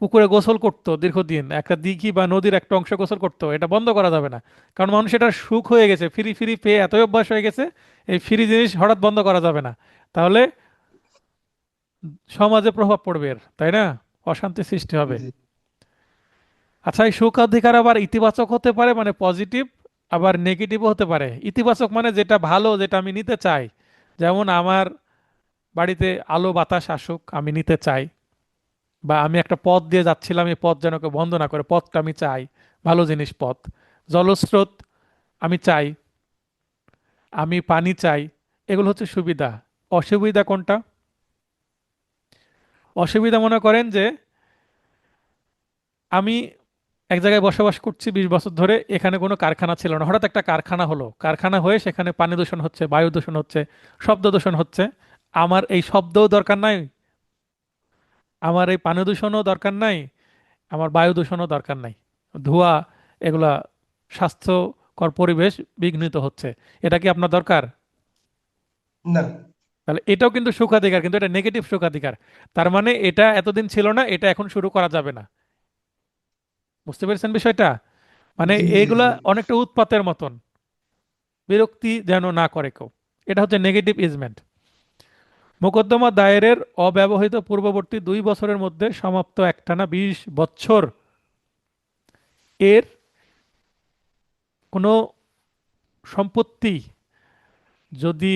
পুকুরে গোসল করতো দীর্ঘদিন, একটা দিঘি বা নদীর একটা অংশ গোসল করতো, এটা বন্ধ করা যাবে না। কারণ মানুষ এটা সুখ হয়ে গেছে, ফ্রি ফ্রি পেয়ে এতই অভ্যাস হয়ে গেছে, এই ফ্রি জিনিস হঠাৎ বন্ধ করা যাবে না। তাহলে সমাজে প্রভাব পড়বে এর, তাই না? অশান্তি সৃষ্টি হবে। জি আচ্ছা, এই সুখাধিকার আবার ইতিবাচক হতে পারে, মানে পজিটিভ, আবার নেগেটিভও হতে পারে। ইতিবাচক মানে যেটা ভালো, যেটা আমি নিতে চাই, যেমন আমার বাড়িতে আলো বাতাস আসুক, আমি নিতে চাই। বা আমি একটা পথ দিয়ে যাচ্ছিলাম, এই পথ যেন কেউ বন্ধ না করে, পথটা আমি চাই, ভালো জিনিস পথ। জলস্রোত আমি চাই, আমি পানি চাই, এগুলো হচ্ছে সুবিধা। অসুবিধা কোনটা? অসুবিধা মনে করেন যে আমি এক জায়গায় বসবাস করছি 20 বছর ধরে, এখানে কোনো কারখানা ছিল না, হঠাৎ একটা কারখানা হলো, কারখানা হয়ে সেখানে পানি দূষণ হচ্ছে, বায়ু দূষণ হচ্ছে, শব্দ দূষণ হচ্ছে। আমার এই শব্দও দরকার নাই, আমার এই পানি দূষণও দরকার নাই, আমার বায়ু দূষণও দরকার নাই, ধোঁয়া, এগুলা, স্বাস্থ্যকর পরিবেশ বিঘ্নিত হচ্ছে। এটা কি আপনার দরকার? না। তাহলে এটাও কিন্তু সুখাধিকার, কিন্তু এটা নেগেটিভ সুখাধিকার। তার মানে এটা এতদিন ছিল না, এটা এখন শুরু করা যাবে না। বুঝতে পেরেছেন বিষয়টা? মানে জি জি এইগুলা জি। অনেকটা উৎপাতের মতন, বিরক্তি যেন না করে কেউ। এটা হচ্ছে নেগেটিভ ইজমেন্ট। মোকদ্দমা দায়েরের অব্যবহৃত পূর্ববর্তী 2 বছরের মধ্যে সমাপ্ত একটানা 20 বছর এর কোনো সম্পত্তি, যদি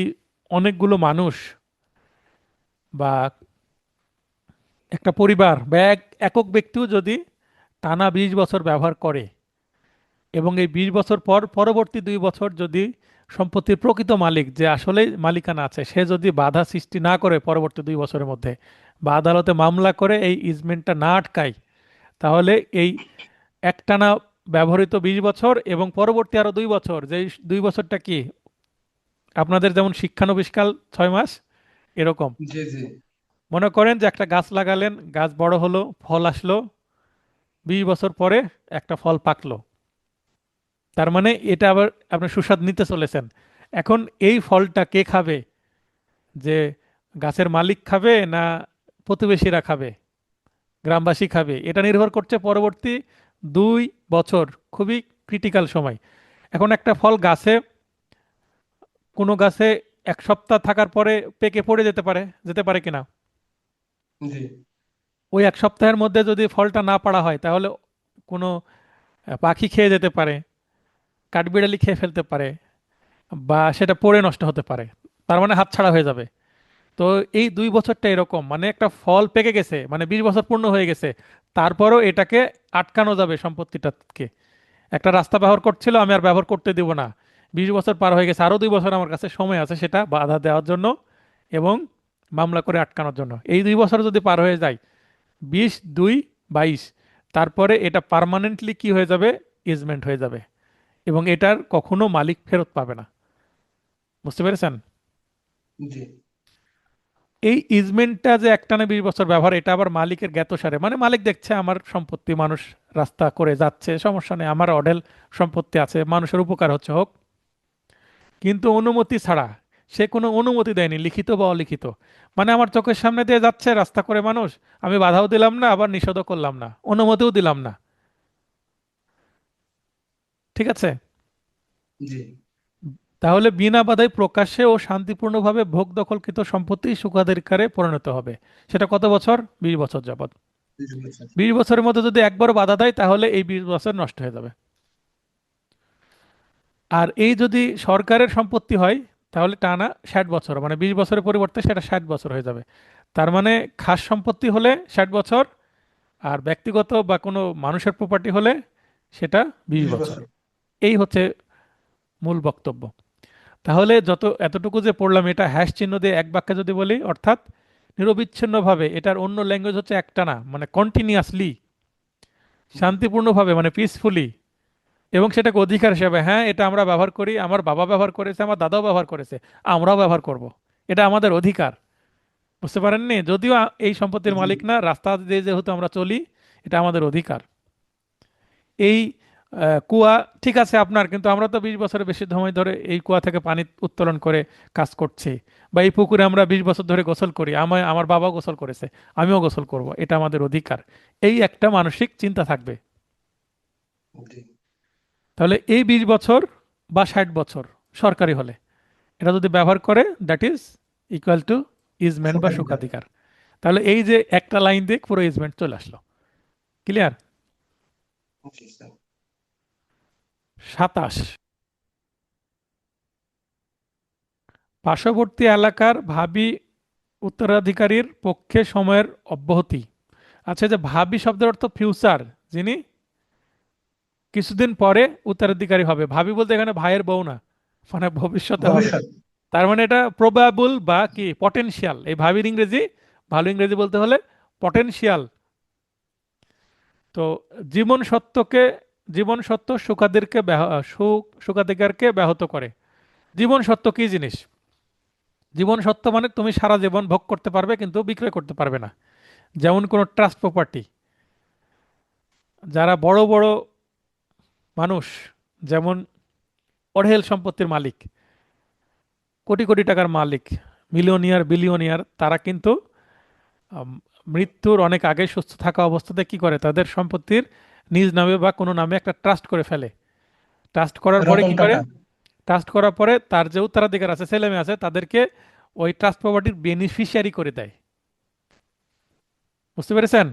অনেকগুলো মানুষ বা একটা পরিবার বা একক ব্যক্তিও যদি টানা 20 বছর ব্যবহার করে, এবং এই 20 বছর পর পরবর্তী 2 বছর যদি সম্পত্তির প্রকৃত মালিক, যে আসলে মালিকানা আছে, সে যদি বাধা সৃষ্টি না করে পরবর্তী 2 বছরের মধ্যে, বা আদালতে মামলা করে এই ইজমেন্টটা না আটকায়, তাহলে এই একটানা ব্যবহৃত 20 বছর এবং পরবর্তী আরো 2 বছর, যে 2 বছরটা কি আপনাদের যেমন শিক্ষানবিশকাল 6 মাস, এরকম। জি জি মনে করেন যে একটা গাছ লাগালেন, গাছ বড় হলো, ফল আসলো, 20 বছর পরে একটা ফল পাকলো, তার মানে এটা আবার আপনি সুস্বাদ নিতে চলেছেন। এখন এই ফলটা কে খাবে? যে গাছের মালিক খাবে, না প্রতিবেশীরা খাবে, গ্রামবাসী খাবে? এটা নির্ভর করছে পরবর্তী 2 বছর, খুবই ক্রিটিক্যাল সময়। এখন একটা ফল গাছে, কোনো গাছে 1 সপ্তাহ থাকার পরে পেকে পড়ে যেতে পারে কিনা? জি ওই 1 সপ্তাহের মধ্যে যদি ফলটা না পাড়া হয়, তাহলে কোনো পাখি খেয়ে যেতে পারে, কাঠবিড়ালি খেয়ে ফেলতে পারে, বা সেটা পড়ে নষ্ট হতে পারে, তার মানে হাতছাড়া হয়ে যাবে। তো এই 2 বছরটা এরকম, মানে একটা ফল পেকে গেছে, মানে 20 বছর পূর্ণ হয়ে গেছে, তারপরও এটাকে আটকানো যাবে সম্পত্তিটাকে। একটা রাস্তা ব্যবহার করছিল, আমি আর ব্যবহার করতে দিব না, 20 বছর পার হয়ে গেছে, আরো 2 বছর আমার কাছে সময় আছে সেটা বাধা দেওয়ার জন্য এবং মামলা করে আটকানোর জন্য। এই 2 বছর যদি পার হয়ে যায়, 20, 2, 22, তারপরে এটা পার্মানেন্টলি কি হয়ে যাবে? ইজমেন্ট হয়ে যাবে, এবং এটার কখনো মালিক ফেরত পাবে না। বুঝতে পেরেছেন? জি। এই ইজমেন্টটা যে একটানা 20 বছর ব্যবহার, এটা আবার মালিকের জ্ঞাতসারে, মানে মালিক দেখছে আমার সম্পত্তি, মানুষ রাস্তা করে যাচ্ছে, সমস্যা নেই, আমার অঢেল সম্পত্তি আছে, মানুষের উপকার হচ্ছে, হোক। কিন্তু অনুমতি ছাড়া, সে কোনো অনুমতি দেয়নি, লিখিত বা অলিখিত। মানে আমার চোখের সামনে দিয়ে যাচ্ছে রাস্তা করে মানুষ, আমি বাধাও দিলাম না, আবার নিষেধও করলাম না, অনুমতিও দিলাম না। ঠিক আছে? জি। তাহলে বিনা বাধায় প্রকাশ্যে ও শান্তিপূর্ণভাবে ভোগ দখলকৃত সম্পত্তি সুখাধিকারে পরিণত হবে। সেটা কত বছর? 20 বছর যাবত। 20 বছর। 20 বছরের মধ্যে যদি একবারও বাধা দেয়, তাহলে এই 20 বছর নষ্ট হয়ে যাবে। আর এই যদি সরকারের সম্পত্তি হয়, তাহলে টানা 60 বছর, মানে 20 বছরের পরিবর্তে সেটা 60 বছর হয়ে যাবে। তার মানে খাস সম্পত্তি হলে 60 বছর, আর ব্যক্তিগত বা কোনো মানুষের প্রপার্টি হলে সেটা বিশ বিশ বছর বছর এই হচ্ছে মূল বক্তব্য। তাহলে এতটুকু যে পড়লাম, এটা হ্যাশ চিহ্ন দিয়ে এক বাক্যে যদি বলি, অর্থাৎ নিরবিচ্ছিন্নভাবে, এটার অন্য ল্যাঙ্গুয়েজ হচ্ছে একটানা, মানে কন্টিনিউয়াসলি, শান্তিপূর্ণভাবে, মানে পিসফুলি, এবং সেটাকে অধিকার হিসেবে, হ্যাঁ এটা আমরা ব্যবহার করি, আমার বাবা ব্যবহার করেছে, আমার দাদাও ব্যবহার করেছে, আমরাও ব্যবহার করব, এটা আমাদের অধিকার। বুঝতে পারেননি? যদিও এই সম্পত্তির জি মালিক না, রাস্তা দিয়ে যেহেতু আমরা চলি, এটা আমাদের অধিকার। এই কুয়া ঠিক আছে আপনার, কিন্তু আমরা তো 20 বছরের বেশি সময় ধরে এই কুয়া থেকে পানি উত্তোলন করে কাজ করছি, বা এই পুকুরে আমরা 20 বছর ধরে গোসল করি, আমার বাবাও গোসল করেছে, আমিও গোসল করব, এটা আমাদের অধিকার। এই একটা মানসিক চিন্তা থাকবে। জি। তাহলে এই 20 বছর বা 60 বছর সরকারি হলে, এটা যদি ব্যবহার করে, that is equal to easement বা সুখাধিকার। সুখাধিকার। তাহলে এই যে একটা লাইন দিয়ে পুরো ইজমেন্ট চলে আসলো। ক্লিয়ার? জি স্যার। 27, পার্শ্ববর্তী এলাকার ভাবী উত্তরাধিকারীর পক্ষে সময়ের অব্যাহতি। আচ্ছা, যে ভাবী শব্দের অর্থ ফিউচার, যিনি কিছুদিন পরে উত্তরাধিকারী হবে। ভাবী বলতে এখানে ভাইয়ের বউ না, মানে ভবিষ্যতে হবে। ভবিষ্যৎ। তার মানে এটা প্রবাবল বা কি পটেনশিয়াল। এই ভাবির ইংরেজি, ভালো ইংরেজি বলতে হলে পটেনশিয়াল। তো জীবন সত্যকে, জীবন সত্য সুখাদেরকে সুখাধিকারকে ব্যাহত করে। জীবন সত্য কি জিনিস? জীবন সত্য মানে তুমি সারা জীবন ভোগ করতে পারবে কিন্তু বিক্রয় করতে পারবে না। যেমন কোনো ট্রাস্ট প্রপার্টি, যারা বড় বড় মানুষ, যেমন অঢেল সম্পত্তির মালিক, কোটি কোটি টাকার মালিক, মিলিয়নিয়ার বিলিয়নিয়ার, তারা কিন্তু আম, মৃত্যুর অনেক আগে সুস্থ থাকা অবস্থাতে কি করে, তাদের সম্পত্তির নিজ নামে বা কোনো নামে একটা ট্রাস্ট করে ফেলে। ট্রাস্ট করার পরে রতন কি করে, টাটা। ট্রাস্ট করার পরে তার যে উত্তরাধিকার আছে, ছেলে মেয়ে আছে, তাদেরকে ওই ট্রাস্ট প্রপার্টির বেনিফিশিয়ারি করে দেয়। বুঝতে পেরেছেন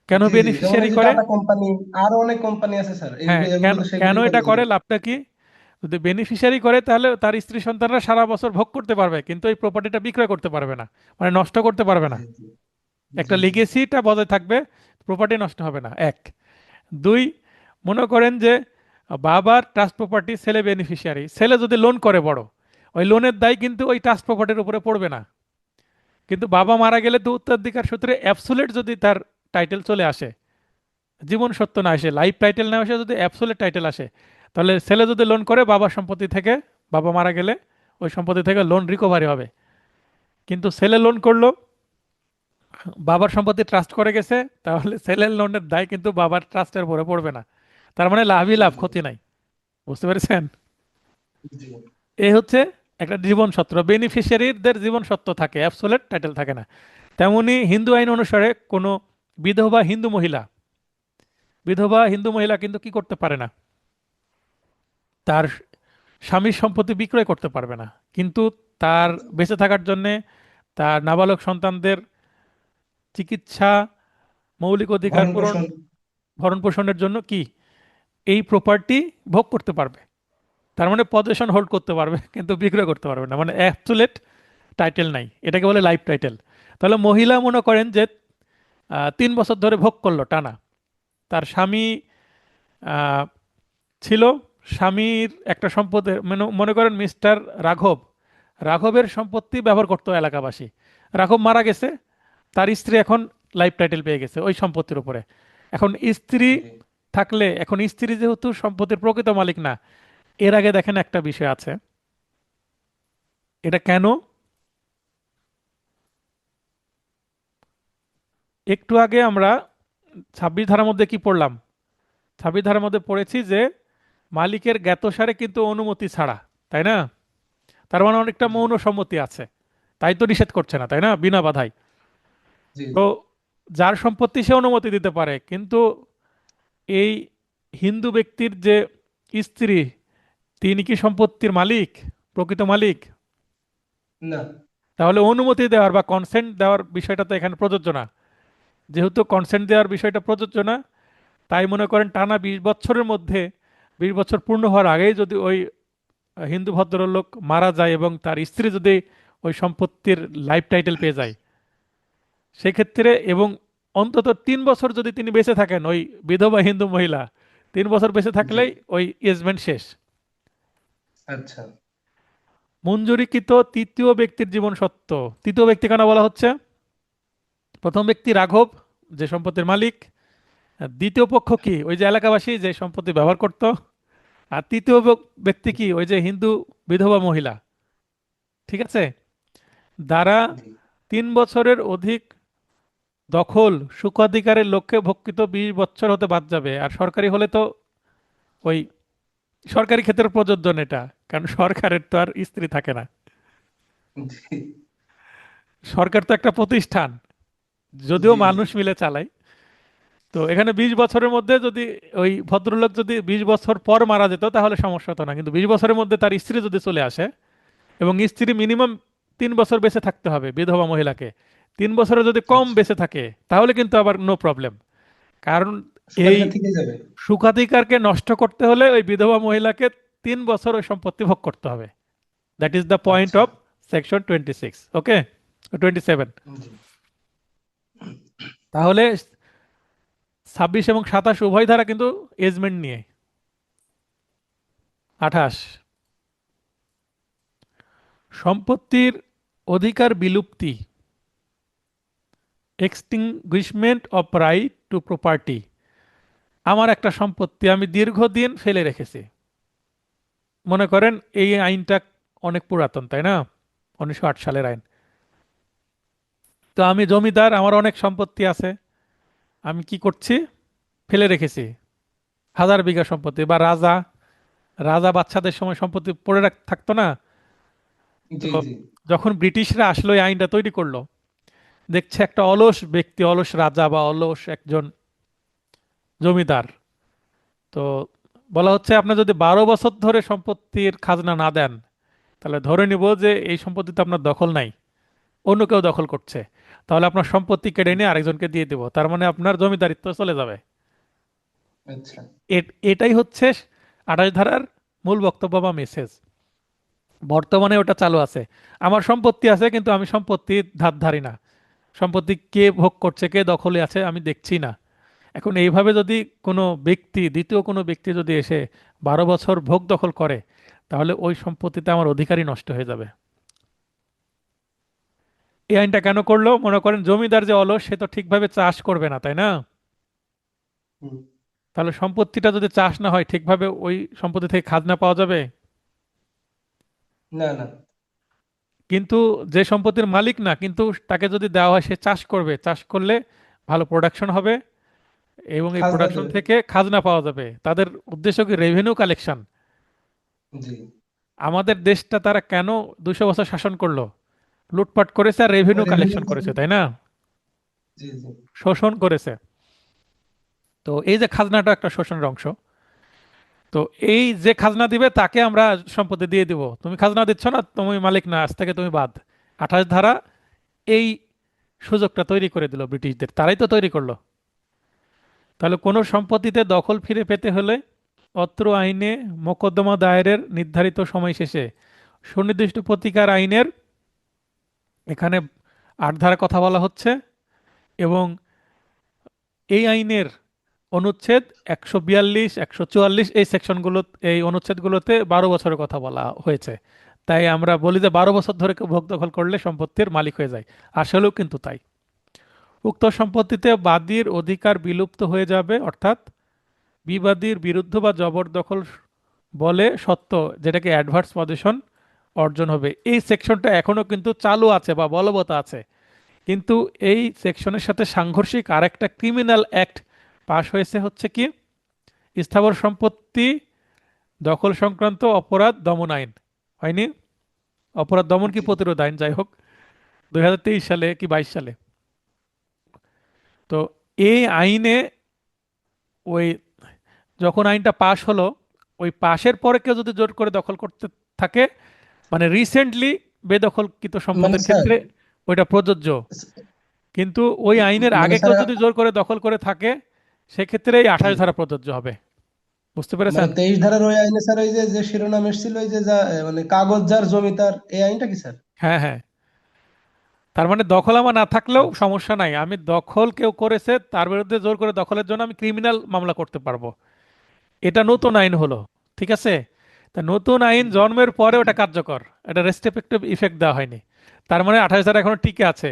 কেন জি জি, যেমন বেনিফিশিয়ারি এই যে করে? টাটা কোম্পানি, আরো অনেক কোম্পানি আছে স্যার, হ্যাঁ, কেন এগুলো তো কেন সেগুলোই করে এটা করে, এগুলো। লাভটা কি? যদি বেনিফিশিয়ারি করে তাহলে তার স্ত্রী সন্তানরা সারা বছর ভোগ করতে পারবে কিন্তু এই প্রপার্টিটা বিক্রয় করতে পারবে না, মানে নষ্ট করতে পারবে না। জি জি একটা জি জি। লিগেসিটা বজায় থাকবে, প্রপার্টি নষ্ট হবে না, এক। দুই, মনে করেন যে বাবার ট্রাস্ট প্রপার্টি, ছেলে বেনিফিশিয়ারি, ছেলে যদি লোন করে বড়, ওই লোনের দায় কিন্তু ওই ট্রাস্ট প্রপার্টির উপরে পড়বে না। কিন্তু বাবা মারা গেলে তো উত্তরাধিকার সূত্রে অ্যাবসোলিউট যদি তার টাইটেল চলে আসে, জীবন সত্য না আসে, লাইফ টাইটেল না আসে, যদি অ্যাবসোলিউট টাইটেল আসে, তাহলে ছেলে যদি লোন করে বাবার সম্পত্তি থেকে, বাবা মারা গেলে ওই সম্পত্তি থেকে লোন রিকভারি হবে। কিন্তু ছেলে লোন করলো, বাবার সম্পত্তি ট্রাস্ট করে গেছে, তাহলে ছেলের লোনের দায় কিন্তু বাবার ট্রাস্টের উপরে পড়বে না। তার মানে লাভই লাভ, ক্ষতি নাই। বুঝতে পেরেছেন? জি এই হচ্ছে একটা জীবন সত্য, বেনিফিশিয়ারিদের জীবন সত্য থাকে, অ্যাবসোলিউট টাইটেল থাকে না। তেমনি হিন্দু আইন অনুসারে কোনো বিধবা হিন্দু মহিলা, বিধবা হিন্দু মহিলা কিন্তু কি করতে পারে না, তার স্বামীর সম্পত্তি বিক্রয় করতে পারবে না। কিন্তু তার বেঁচে থাকার জন্যে, তার নাবালক সন্তানদের চিকিৎসা, মৌলিক অধিকার ভরণ পূরণ, পোষণ। ভরণ পোষণের জন্য কি এই প্রপার্টি ভোগ করতে পারবে। তার মানে পজিশন হোল্ড করতে পারবে কিন্তু বিক্রয় করতে পারবে না, মানে অ্যাবসোলিউট টাইটেল নাই, এটাকে বলে লাইফ টাইটেল। তাহলে মহিলা মনে করেন যে 3 বছর ধরে ভোগ করলো টানা, তার স্বামী আহ, ছিল, স্বামীর একটা সম্পদে, মানে মনে করেন মিস্টার রাঘব, রাঘবের সম্পত্তি ব্যবহার করতো এলাকাবাসী, রাঘব মারা গেছে, তার স্ত্রী এখন লাইফ টাইটেল পেয়ে গেছে ওই সম্পত্তির উপরে। এখন স্ত্রী জি থাকলে, এখন স্ত্রী যেহেতু সম্পত্তির প্রকৃত মালিক না, এর আগে দেখেন একটা বিষয় আছে, এটা কেন, একটু আগে আমরা 26 ধারার মধ্যে কি পড়লাম? 26 ধারার মধ্যে পড়েছি যে মালিকের জ্ঞাতসারে কিন্তু অনুমতি ছাড়া, তাই না? তার মানে অনেকটা জি মৌন সম্মতি আছে, তাই তো নিষেধ করছে না, তাই না, বিনা বাধায়। জি তো যার সম্পত্তি সে অনুমতি দিতে পারে, কিন্তু এই হিন্দু ব্যক্তির যে স্ত্রী, তিনি কি সম্পত্তির মালিক, প্রকৃত মালিক? না। তাহলে অনুমতি দেওয়ার বা কনসেন্ট দেওয়ার বিষয়টা তো এখানে প্রযোজ্য না। যেহেতু কনসেন্ট দেওয়ার বিষয়টা প্রযোজ্য না, তাই মনে করেন টানা 20 বছরের মধ্যে, 20 বছর পূর্ণ হওয়ার আগেই যদি ওই হিন্দু ভদ্রলোক মারা যায় এবং তার স্ত্রী যদি ওই সম্পত্তির লাইফ টাইটেল পেয়ে যায়, সেক্ষেত্রে, এবং অন্তত 3 বছর যদি তিনি বেঁচে থাকেন, ওই বিধবা হিন্দু মহিলা 3 বছর বেঁচে জি। থাকলেই ওই এজমেন্ট শেষ। আচ্ছা। মঞ্জুরিকৃত তৃতীয় ব্যক্তির জীবন সত্য, তৃতীয় ব্যক্তি কেন বলা হচ্ছে? প্রথম ব্যক্তি রাঘব, যে সম্পত্তির মালিক। আর দ্বিতীয় পক্ষ কি, ওই যে এলাকাবাসী যে সম্পত্তি ব্যবহার করত। আর তৃতীয় ব্যক্তি কি, ওই যে হিন্দু বিধবা মহিলা। ঠিক আছে? দ্বারা জি 3 বছরের অধিক দখল সুখাধিকারের লক্ষ্যে ভোগকৃত 20 বছর হতে বাদ যাবে। আর সরকারি হলে তো ওই সরকারি ক্ষেত্রে প্রযোজ্য না এটা, কারণ সরকারের তো আর স্ত্রী থাকে না, জি। সরকার তো একটা প্রতিষ্ঠান, যদিও জি জি মানুষ মিলে চালায়। তো এখানে 20 বছরের মধ্যে যদি ওই ভদ্রলোক যদি 20 বছর পর মারা যেত তাহলে সমস্যা হতো না, কিন্তু 20 বছরের মধ্যে তার স্ত্রী যদি চলে আসে, এবং স্ত্রী মিনিমাম 3 বছর বেঁচে থাকতে হবে বিধবা মহিলাকে, 3 বছরে যদি কম আচ্ছা। বেঁচে থাকে তাহলে কিন্তু আবার নো প্রবলেম। কারণ এই সুখাধিকার থেকে যাবে। সুখাধিকারকে নষ্ট করতে হলে ওই বিধবা মহিলাকে 3 বছর ওই সম্পত্তি ভোগ করতে হবে। দ্যাট ইজ দ্য পয়েন্ট আচ্ছা। অফ সেকশন 26, ওকে, 27। জি। তাহলে 26 এবং 27 উভয় ধারা কিন্তু এজমেন্ট নিয়ে। 28, সম্পত্তির অধিকার বিলুপ্তি, এক্সটিংগুইশমেন্ট অফ রাইট টু প্রপার্টি। আমার একটা সম্পত্তি আমি দীর্ঘদিন ফেলে রেখেছি। মনে করেন এই আইনটা অনেক পুরাতন, তাই না? 1908 সালের আইন। তো আমি জমিদার, আমার অনেক সম্পত্তি আছে, আমি কি করছি, ফেলে রেখেছি 1000 বিঘা সম্পত্তি। বা রাজা রাজা বাচ্চাদের সময় সম্পত্তি পড়ে থাকতো না? তো জি। জি। যখন ব্রিটিশরা আসলো এই আইনটা তৈরি করলো, দেখছে একটা অলস ব্যক্তি, অলস রাজা বা অলস একজন জমিদার, তো বলা হচ্ছে আপনি যদি 12 বছর ধরে সম্পত্তির খাজনা না দেন, তাহলে ধরে নিব যে এই সম্পত্তিতে আপনার দখল নাই, অন্য কেউ দখল করছে। তাহলে আপনার সম্পত্তি কেড়ে নিয়ে আরেকজনকে দিয়ে দেব, তার মানে আপনার জমিদারিত্ব চলে যাবে। আচ্ছা। এটাই হচ্ছে 28 ধারার মূল বক্তব্য বা মেসেজ। বর্তমানে ওটা চালু আছে। আমার সম্পত্তি আছে কিন্তু আমি সম্পত্তির ধার ধারি না, সম্পত্তি কে ভোগ করছে, কে দখলে আছে আমি দেখছি না। এখন এইভাবে যদি কোনো ব্যক্তি, দ্বিতীয় কোনো ব্যক্তি যদি এসে 12 বছর ভোগ দখল করে, তাহলে ওই সম্পত্তিতে আমার অধিকারই নষ্ট হয়ে যাবে। এই আইনটা কেন করলো? মনে করেন জমিদার যে অলস, সে তো ঠিকভাবে চাষ করবে না, তাই না? হুম। তাহলে সম্পত্তিটা যদি চাষ না হয় ঠিকভাবে, ওই সম্পত্তি থেকে খাজনা পাওয়া যাবে? না, না। কিন্তু যে সম্পত্তির মালিক না, কিন্তু তাকে যদি দেওয়া হয়, সে চাষ করবে, চাষ করলে ভালো প্রোডাকশন হবে, এবং এই খাজনা প্রোডাকশন দেবে। থেকে খাজনা পাওয়া যাবে। তাদের উদ্দেশ্য কি? Revenue collection. জি। আমাদের দেশটা তারা কেন 200 বছর শাসন করলো? লুটপাট করেছে আর ওই রেভিনিউ রেভিনিউ কালেকশন থেকে। করেছে, তাই না? জি। জি। শোষণ করেছে। তো এই যে খাজনাটা একটা শোষণের অংশ। তো এই যে খাজনা দিবে তাকে আমরা সম্পত্তি দিয়ে দিব। তুমি খাজনা দিচ্ছ না, তুমি মালিক না, আজ থেকে তুমি বাদ। 28 ধারা এই সুযোগটা তৈরি করে দিল ব্রিটিশদের, তারাই তো তৈরি করলো। তাহলে কোনো সম্পত্তিতে দখল ফিরে পেতে হলে অত্র আইনে মোকদ্দমা দায়েরের নির্ধারিত সময় শেষে সুনির্দিষ্ট প্রতিকার আইনের, এখানে 8 ধারা কথা বলা হচ্ছে, এবং এই আইনের অনুচ্ছেদ 142, 144 এই সেকশনগুলো, এই অনুচ্ছেদগুলোতে 12 বছরের কথা বলা হয়েছে। তাই আমরা বলি যে 12 বছর ধরে কেউ ভোগ দখল করলে সম্পত্তির মালিক হয়ে যায়। আসলেও কিন্তু তাই। উক্ত সম্পত্তিতে বাদীর অধিকার বিলুপ্ত হয়ে যাবে, অর্থাৎ বিবাদীর বিরুদ্ধ বা জবরদখল বলে সত্য, যেটাকে অ্যাডভার্স পজিশন অর্জন হবে। এই সেকশনটা এখনো কিন্তু চালু আছে বা বলবৎ আছে। কিন্তু এই সেকশনের সাথে সাংঘর্ষিক আরেকটা ক্রিমিনাল অ্যাক্ট পাশ হয়েছে, হচ্ছে কি, স্থাবর সম্পত্তি দখল সংক্রান্ত অপরাধ দমন আইন। হয়নি? অপরাধ দমন কি জি। প্রতিরোধ আইন, যাই হোক, 2023 সালে কি 22 সালে। তো এই আইনে ওই যখন আইনটা পাশ হলো, ওই পাশের পরে কেউ যদি জোর করে দখল করতে থাকে, মানে রিসেন্টলি বেদখলকৃত মানে সম্পদের স্যার, ক্ষেত্রে ওইটা প্রযোজ্য। কিন্তু ওই আইনের মানে আগে কেউ স্যার, যদি জোর করে দখল করে থাকে, সেক্ষেত্রে এই জি, 28 ধারা প্রযোজ্য হবে। বুঝতে মানে পেরেছেন? 23 ধারার ওই আইনে স্যার, ওই যে যে শিরোনাম এসেছিল, ওই যে যা মানে কাগজ যার জমি তার, এই আইনটা কি স্যার? হ্যাঁ, হ্যাঁ। তার মানে দখল আমার না থাকলেও আচ্ছা। সমস্যা নাই, আমি দখল কেউ করেছে তার বিরুদ্ধে জোর করে দখলের জন্য আমি ক্রিমিনাল মামলা করতে পারবো। এটা জি। নতুন আইন হলো, ঠিক আছে? তা নতুন আইন জি। জন্মের পরে ওটা কার্যকর, এটা রেস্ট্রিকটিভ ইফেক্ট দেওয়া হয়নি। তার মানে 28 ধারা এখনো টিকে আছে।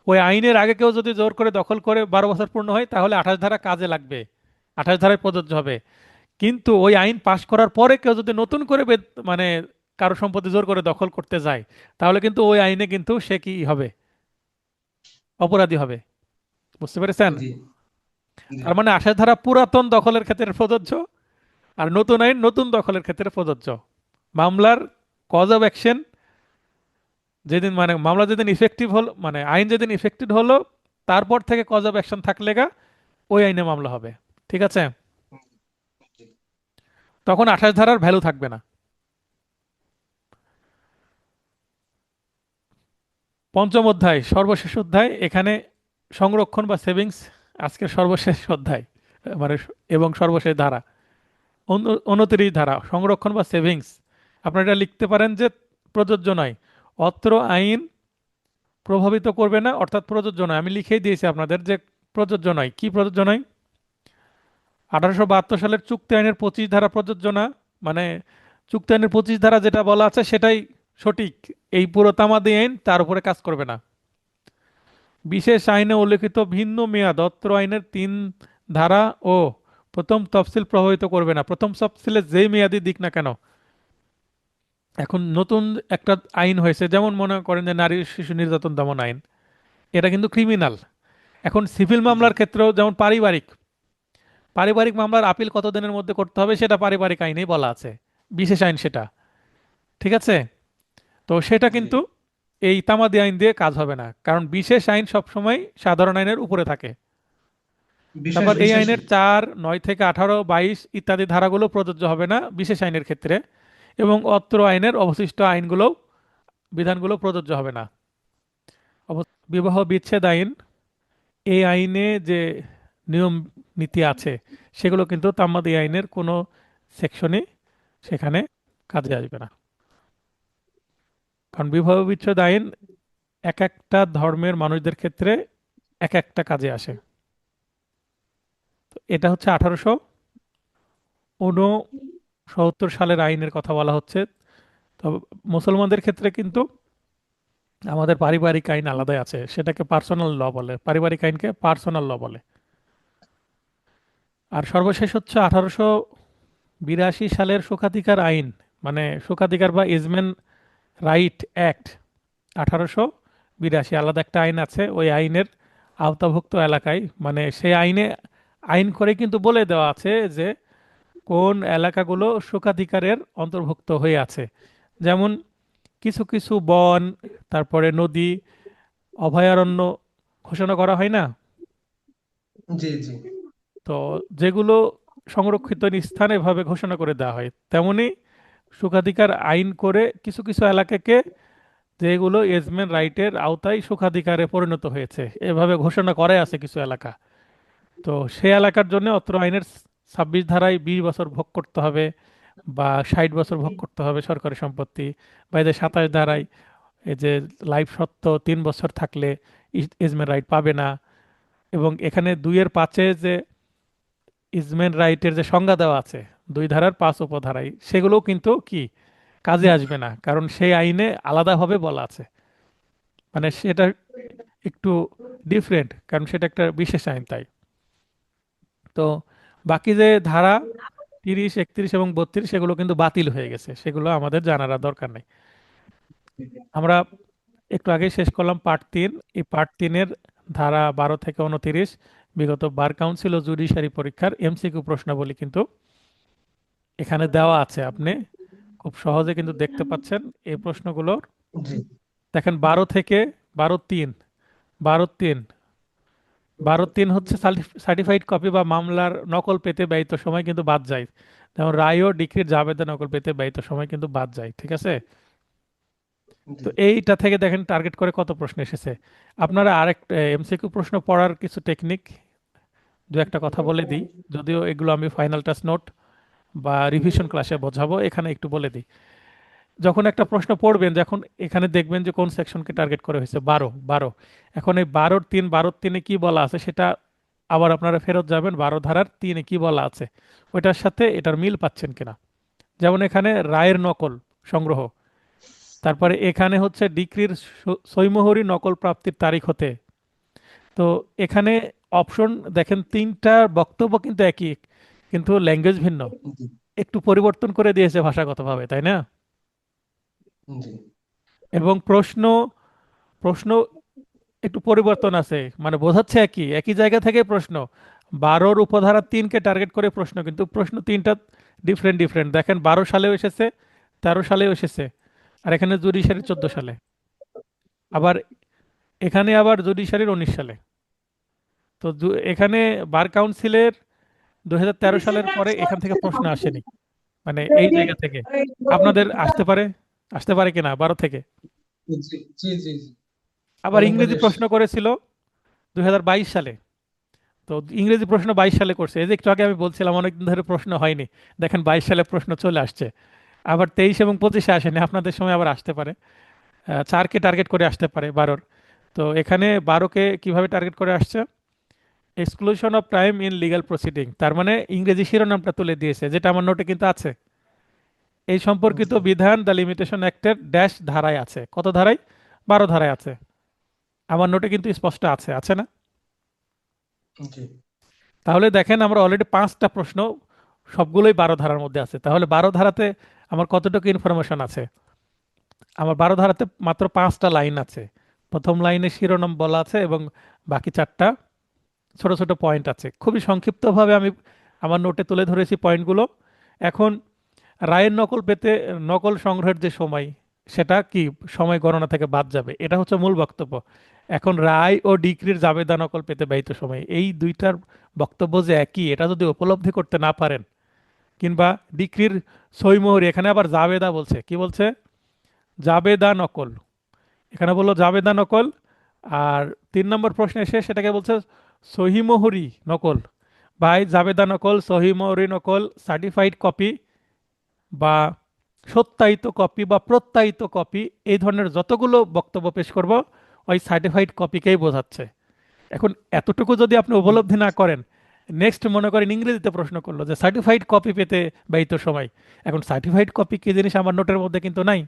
ওই আইনের আগে কেউ যদি জোর করে দখল করে 12 বছর পূর্ণ হয়, তাহলে 28 ধারা কাজে লাগবে, 28 ধারায় প্রযোজ্য হবে। কিন্তু ওই আইন পাশ করার পরে কেউ যদি নতুন করে মানে কারো সম্পত্তি জোর করে দখল করতে যায়, তাহলে কিন্তু ওই আইনে কিন্তু সে কি হবে, অপরাধী হবে। বুঝতে পেরেছেন? জি। জি। তার মানে 28 ধারা পুরাতন দখলের ক্ষেত্রে প্রযোজ্য, আর নতুন আইন নতুন দখলের ক্ষেত্রে প্রযোজ্য। মামলার কজ অফ অ্যাকশন যেদিন, মানে মামলা যেদিন ইফেক্টিভ হলো, মানে আইন যেদিন ইফেক্টিভ হলো, তারপর থেকে কজ অফ অ্যাকশন থাকলে গা ওই আইনে মামলা হবে। ঠিক আছে? জি। তখন 28 ধারার ভ্যালু থাকবে না। পঞ্চম অধ্যায়, সর্বশেষ অধ্যায়, এখানে সংরক্ষণ বা সেভিংস, আজকের সর্বশেষ অধ্যায়। মানে এবং সর্বশেষ ধারা 29 ধারা সংরক্ষণ বা সেভিংস। আপনারা এটা লিখতে পারেন যে প্রযোজ্য নয়, অত্র আইন প্রভাবিত করবে না, অর্থাৎ প্রযোজ্য নয়। আমি লিখেই দিয়েছি আপনাদের যে প্রযোজ্য নয়। কি প্রযোজ্য নয়? 1872 সালের চুক্তি আইনের 25 ধারা প্রযোজ্য না, মানে চুক্তি আইনের 25 ধারা যেটা বলা আছে সেটাই সঠিক, এই পুরো তামাদি আইন তার উপরে কাজ করবে না। বিশেষ আইনে উল্লেখিত ভিন্ন মেয়াদ অত্র আইনের 3 ধারা ও প্রথম তফসিল প্রভাবিত করবে না। প্রথম তফসিলে যেই মেয়াদি দিক না কেন, এখন নতুন একটা আইন হয়েছে, যেমন মনে করেন যে নারী ও শিশু নির্যাতন দমন আইন, এটা কিন্তু ক্রিমিনাল। এখন সিভিল জি মামলার ক্ষেত্রেও যেমন পারিবারিক পারিবারিক মামলার আপিল কত দিনের মধ্যে করতে হবে সেটা পারিবারিক আইনেই বলা আছে, বিশেষ আইন সেটা। ঠিক আছে? তো সেটা জি কিন্তু এই তামাদি আইন দিয়ে কাজ হবে না, কারণ বিশেষ আইন সবসময় সাধারণ আইনের উপরে থাকে। বিশেষ তারপর এই বিশেষই। আইনের 4, 9 থেকে 18, 22 ইত্যাদি ধারাগুলো প্রযোজ্য হবে না বিশেষ আইনের ক্ষেত্রে, এবং অত্র আইনের অবশিষ্ট আইনগুলো বিধানগুলো প্রযোজ্য হবে না। বিবাহ বিচ্ছেদ আইন, এই আইনে যে নিয়ম নীতি আছে সেগুলো কিন্তু তামাদি আইনের কোনো সেকশনে সেখানে কাজে আসবে না, কারণ বিবাহ বিচ্ছেদ আইন এক একটা ধর্মের মানুষদের ক্ষেত্রে এক একটা কাজে আসে। তো এটা হচ্ছে 1869 সালের আইনের কথা বলা হচ্ছে। তো মুসলমানদের ক্ষেত্রে কিন্তু আমাদের পারিবারিক আইন আলাদাই আছে, সেটাকে পার্সোনাল ল বলে, পারিবারিক আইনকে পার্সোনাল ল বলে। আর সর্বশেষ হচ্ছে 1882 সালের শোকাধিকার আইন, মানে শোকাধিকার বা এজমেন্ট রাইট অ্যাক্ট। 1882 আলাদা একটা আইন আছে, ওই আইনের আওতাভুক্ত এলাকায়, মানে সেই আইনে আইন করে কিন্তু বলে দেওয়া আছে যে কোন এলাকাগুলো শোকাধিকারের অন্তর্ভুক্ত হয়ে আছে। যেমন কিছু কিছু বন, তারপরে নদী, অভয়ারণ্য ঘোষণা করা হয় না? জি জি তো যেগুলো সংরক্ষিত স্থান এভাবে ঘোষণা করে দেওয়া হয়, তেমনি সুখাধিকার আইন করে কিছু কিছু এলাকাকে, যেগুলো এজমেন্ট রাইটের আওতায় সুখাধিকারে পরিণত হয়েছে, এভাবে ঘোষণা করে আছে কিছু এলাকা। তো সেই এলাকার জন্য অত্র আইনের 26 ধারায় 20 বছর ভোগ করতে হবে বা 60 বছর ভোগ করতে হবে সরকারি সম্পত্তি, বা এই যে 27 ধারায় এই যে লাইফ সত্ত্ব 3 বছর থাকলে এজমেন্ট রাইট পাবে না। এবং এখানে 2-5 যে ইজমেন্ট রাইটের যে সংজ্ঞা দেওয়া আছে 2 ধারার 5 উপধারায়, সেগুলোও কিন্তু কি কাজে আসবে না, কারণ সেই আইনে আলাদাভাবে বলা আছে, মানে সেটা একটু ডিফারেন্ট, কারণ সেটা একটা বিশেষ আইন তাই। তো বাকি যে ধারা 30, 31 এবং 32 সেগুলো কিন্তু বাতিল হয়ে গেছে, সেগুলো আমাদের জানার আর দরকার নেই। আমরা একটু আগে শেষ করলাম পার্ট 3। এই পার্ট 3-এর ধারা 12 থেকে 29 বিগত বার কাউন্সিল ও জুডিশিয়ারি পরীক্ষার এমসিকিউ প্রশ্নাবলী কিন্তু এখানে দেওয়া আছে, আপনি খুব সহজে কিন্তু দেখতে পাচ্ছেন এই প্রশ্নগুলো। জি দেখেন 12 থেকে 12(3), 12(3), 12(3) হচ্ছে সার্টিফাইড কপি বা মামলার নকল পেতে ব্যয়িত সময় কিন্তু বাদ যায়। যেমন রায় ও ডিক্রির জাবেদা নকল পেতে ব্যয়িত সময় কিন্তু বাদ যায়। ঠিক আছে? জি তো এইটা থেকে দেখেন টার্গেট করে কত প্রশ্ন এসেছে। আপনারা আরেক এমসিকিউ প্রশ্ন পড়ার কিছু টেকনিক দু একটা কথা বলে দিই, যদিও এগুলো আমি ফাইনাল টাচ নোট বা রিভিশন ক্লাসে বোঝাবো, এখানে একটু বলে দিই। যখন একটা প্রশ্ন পড়বেন, যখন এখানে দেখবেন যে কোন সেকশনকে টার্গেট করা হয়েছে, 12 এখন এই 12(3) কি বলা আছে সেটা আবার আপনারা ফেরত যাবেন, 12 ধারার 3-এ কি বলা আছে ওইটার সাথে এটার মিল পাচ্ছেন কিনা। যেমন এখানে রায়ের নকল সংগ্রহ, তারপরে এখানে হচ্ছে ডিক্রির সইমোহরি নকল প্রাপ্তির তারিখ হতে। তো এখানে অপশন দেখেন, তিনটা বক্তব্য কিন্তু একই, কিন্তু ল্যাঙ্গুয়েজ ভিন্ন, জি একটু পরিবর্তন করে দিয়েছে ভাষাগতভাবে, তাই না? জি এবং প্রশ্ন প্রশ্ন একটু পরিবর্তন আছে, মানে বোঝাচ্ছে একই একই জায়গা থেকে প্রশ্ন। 12 উপধারা 3-কে টার্গেট করে প্রশ্ন, কিন্তু প্রশ্ন তিনটা ডিফারেন্ট ডিফারেন্ট। দেখেন 12 সালেও এসেছে, 13 সালেও এসেছে, আর এখানে জুডিশিয়ারি 14 সালে, আবার এখানে আবার জুডিশিয়ারির 19 সালে। তো এখানে বার কাউন্সিলের 2013 সালের পরে এখান থেকে প্রশ্ন আসেনি, মানে এই জায়গা থেকে আপনাদের আসতে পারে কিনা 12 থেকে। জি জি জি জি আবার অনেকবারই ইংরেজি এসছে। প্রশ্ন করেছিল 2022 সালে, তো ইংরেজি প্রশ্ন 22 সালে করছে, এই যে একটু আগে আমি বলছিলাম অনেকদিন ধরে প্রশ্ন হয়নি, দেখেন 22 সালে প্রশ্ন চলে আসছে। আবার 23 এবং 25-এ আসেনি, আপনাদের সময় আবার আসতে পারে। 4কে টার্গেট করে আসতে পারে 12-র। তো এখানে 12কে কিভাবে টার্গেট করে আসছে, exclusion of time in legal proceeding, তার মানে ইংরেজি শিরোনামটা তুলে দিয়েছে, যেটা আমার নোটে কিন্তু আছে। এই সম্পর্কিত জি বিধান দ্য লিমিটেশন অ্যাক্টের ড্যাশ ধারায় আছে, কত ধারায়, 12 ধারায় আছে। আমার নোটে কিন্তু স্পষ্ট আছে, আছে না? জি তাহলে দেখেন আমরা অলরেডি 5টা প্রশ্ন, সবগুলোই 12 ধারার মধ্যে আছে। তাহলে 12 ধারাতে আমার কতটুকু ইনফরমেশন আছে? আমার 12 ধারাতে মাত্র 5টা লাইন আছে। প্রথম লাইনে শিরোনাম বলা আছে এবং বাকি 4টা ছোট ছোট পয়েন্ট আছে। খুবই সংক্ষিপ্তভাবে আমি আমার নোটে তুলে ধরেছি পয়েন্টগুলো। এখন রায়ের নকল পেতে নকল সংগ্রহের যে সময়, সেটা কি সময় গণনা থেকে বাদ যাবে, এটা হচ্ছে মূল বক্তব্য। এখন রায় ও ডিক্রির জাবেদা নকল পেতে ব্যয়িত সময়, এই দুইটার বক্তব্য যে একই, এটা যদি উপলব্ধি করতে না পারেন, কিংবা ডিক্রির সইমোহরি, এখানে আবার জাবেদা বলছে, কি বলছে, জাবেদা নকল, এখানে বললো জাবেদা নকল। আর 3 নম্বর প্রশ্নে এসে সেটাকে বলছে সহিমোহরি নকল। ভাই জাবেদা নকল, সহিমোহরি নকল, সার্টিফাইড কপি বা সত্যায়িত কপি বা প্রত্যায়িত কপি, এই ধরনের যতগুলো বক্তব্য পেশ করব, ওই সার্টিফাইড কপিকেই বোঝাচ্ছে। এখন এতটুকু যদি আপনি উপলব্ধি না করেন, নেক্সট মনে করেন ইংরেজিতে প্রশ্ন করলো যে সার্টিফাইড কপি পেতে ব্যয়িত সময়। এখন সার্টিফাইড কপি কি জিনিস আমার নোটের মধ্যে কিন্তু নাই,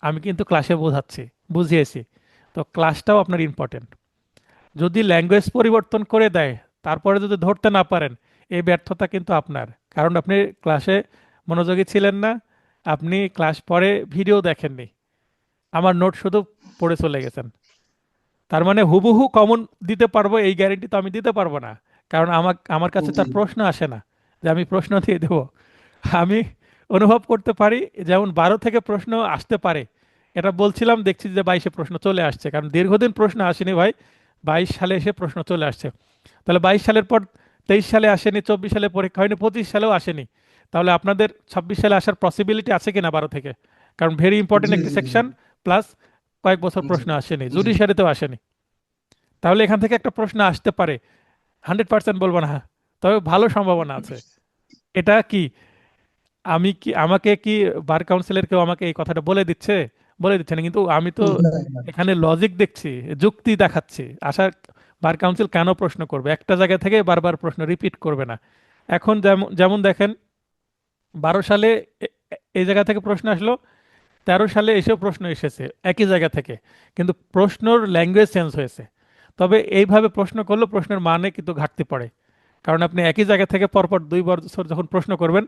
আমি কিন্তু ক্লাসে বোঝাচ্ছি, বুঝিয়েছি। তো ক্লাসটাও আপনার ইম্পর্টেন্ট। যদি ল্যাঙ্গুয়েজ পরিবর্তন করে দেয়, তারপরে যদি ধরতে না পারেন, এই ব্যর্থতা কিন্তু আপনার, কারণ আপনি ক্লাসে মনোযোগী ছিলেন না, আপনি ক্লাস পরে ভিডিও দেখেননি, আমার নোট শুধু পড়ে চলে গেছেন। তার মানে হুবহু কমন দিতে পারবো এই গ্যারেন্টি তো আমি দিতে পারবো না, কারণ আমার আমার কাছে জি তার প্রশ্ন আসে না যে আমি প্রশ্ন দিয়ে দেবো। আমি অনুভব করতে পারি, যেমন 12 থেকে প্রশ্ন আসতে পারে, এটা বলছিলাম, দেখছি যে 22-এ প্রশ্ন চলে আসছে, কারণ দীর্ঘদিন প্রশ্ন আসেনি ভাই, 22 সালে এসে প্রশ্ন চলে আসছে। তাহলে 22 সালের পর 23 সালে আসেনি, 24 সালে পরীক্ষা হয়নি, 25 সালেও আসেনি। তাহলে আপনাদের 26 সালে আসার পসিবিলিটি আছে কিনা 12 থেকে? কারণ ভেরি ইম্পর্টেন্ট জি একটি জি জি সেকশন, প্লাস কয়েক বছর জি প্রশ্ন আসেনি, জি জুডিশিয়ারিতেও আসেনি। তাহলে এখান থেকে একটা প্রশ্ন আসতে পারে, 100% বলবো না, তবে ভালো সম্ভাবনা আছে। এটা কি, আমি কি, আমাকে কি বার কাউন্সিলের কেউ আমাকে এই কথাটা বলে দিচ্ছে? বলে দিচ্ছে না, কিন্তু আমি তো না না এখানে লজিক দেখছি, যুক্তি দেখাচ্ছি। আশা, বার কাউন্সিল কেন প্রশ্ন করবে, একটা জায়গা থেকে বারবার প্রশ্ন রিপিট করবে না। এখন যেমন যেমন দেখেন, 12 সালে এই জায়গা থেকে প্রশ্ন আসলো, 13 সালে এসেও প্রশ্ন এসেছে একই জায়গা থেকে, কিন্তু প্রশ্নর ল্যাঙ্গুয়েজ চেঞ্জ হয়েছে। তবে এইভাবে প্রশ্ন করলে প্রশ্নের মানে কিন্তু ঘাটতি পড়ে, কারণ আপনি একই জায়গা থেকে পরপর 2 বছর যখন প্রশ্ন করবেন,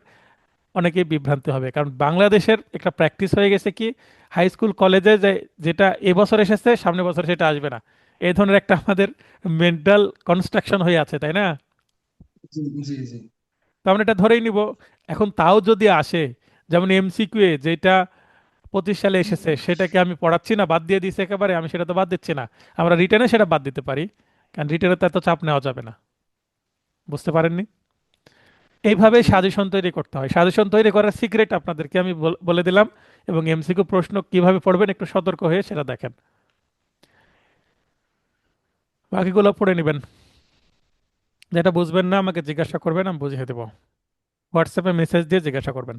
অনেকেই বিভ্রান্তি হবে। কারণ বাংলাদেশের একটা প্র্যাকটিস হয়ে গেছে কি, হাই স্কুল কলেজে যে যেটা এবছর এসেছে সামনের বছর সেটা আসবে না, এই ধরনের একটা আমাদের মেন্টাল কনস্ট্রাকশন হয়ে আছে, তাই না? জি জি জি তো আমরা এটা ধরেই নিব। এখন তাও যদি আসে, যেমন এমসিকিউ এ যেটা 25 সালে এসেছে, সেটাকে আমি পড়াচ্ছি না, বাদ দিয়ে দিচ্ছি একেবারে, আমি সেটা তো বাদ দিচ্ছি না। আমরা রিটেনে সেটা বাদ দিতে পারি, কারণ রিটেনে তো এত চাপ নেওয়া যাবে না। বুঝতে পারেননি? এইভাবে জি সাজেশন তৈরি করতে হয়। সাজেশন তৈরি করার সিক্রেট আপনাদেরকে আমি বলে দিলাম, এবং এমসিকিউ প্রশ্ন কিভাবে পড়বেন একটু সতর্ক হয়ে সেটা দেখেন। বাকিগুলো পড়ে নেবেন, যেটা বুঝবেন না আমাকে জিজ্ঞাসা করবেন, আমি বুঝিয়ে দেবো। হোয়াটসঅ্যাপে মেসেজ দিয়ে জিজ্ঞাসা করবেন।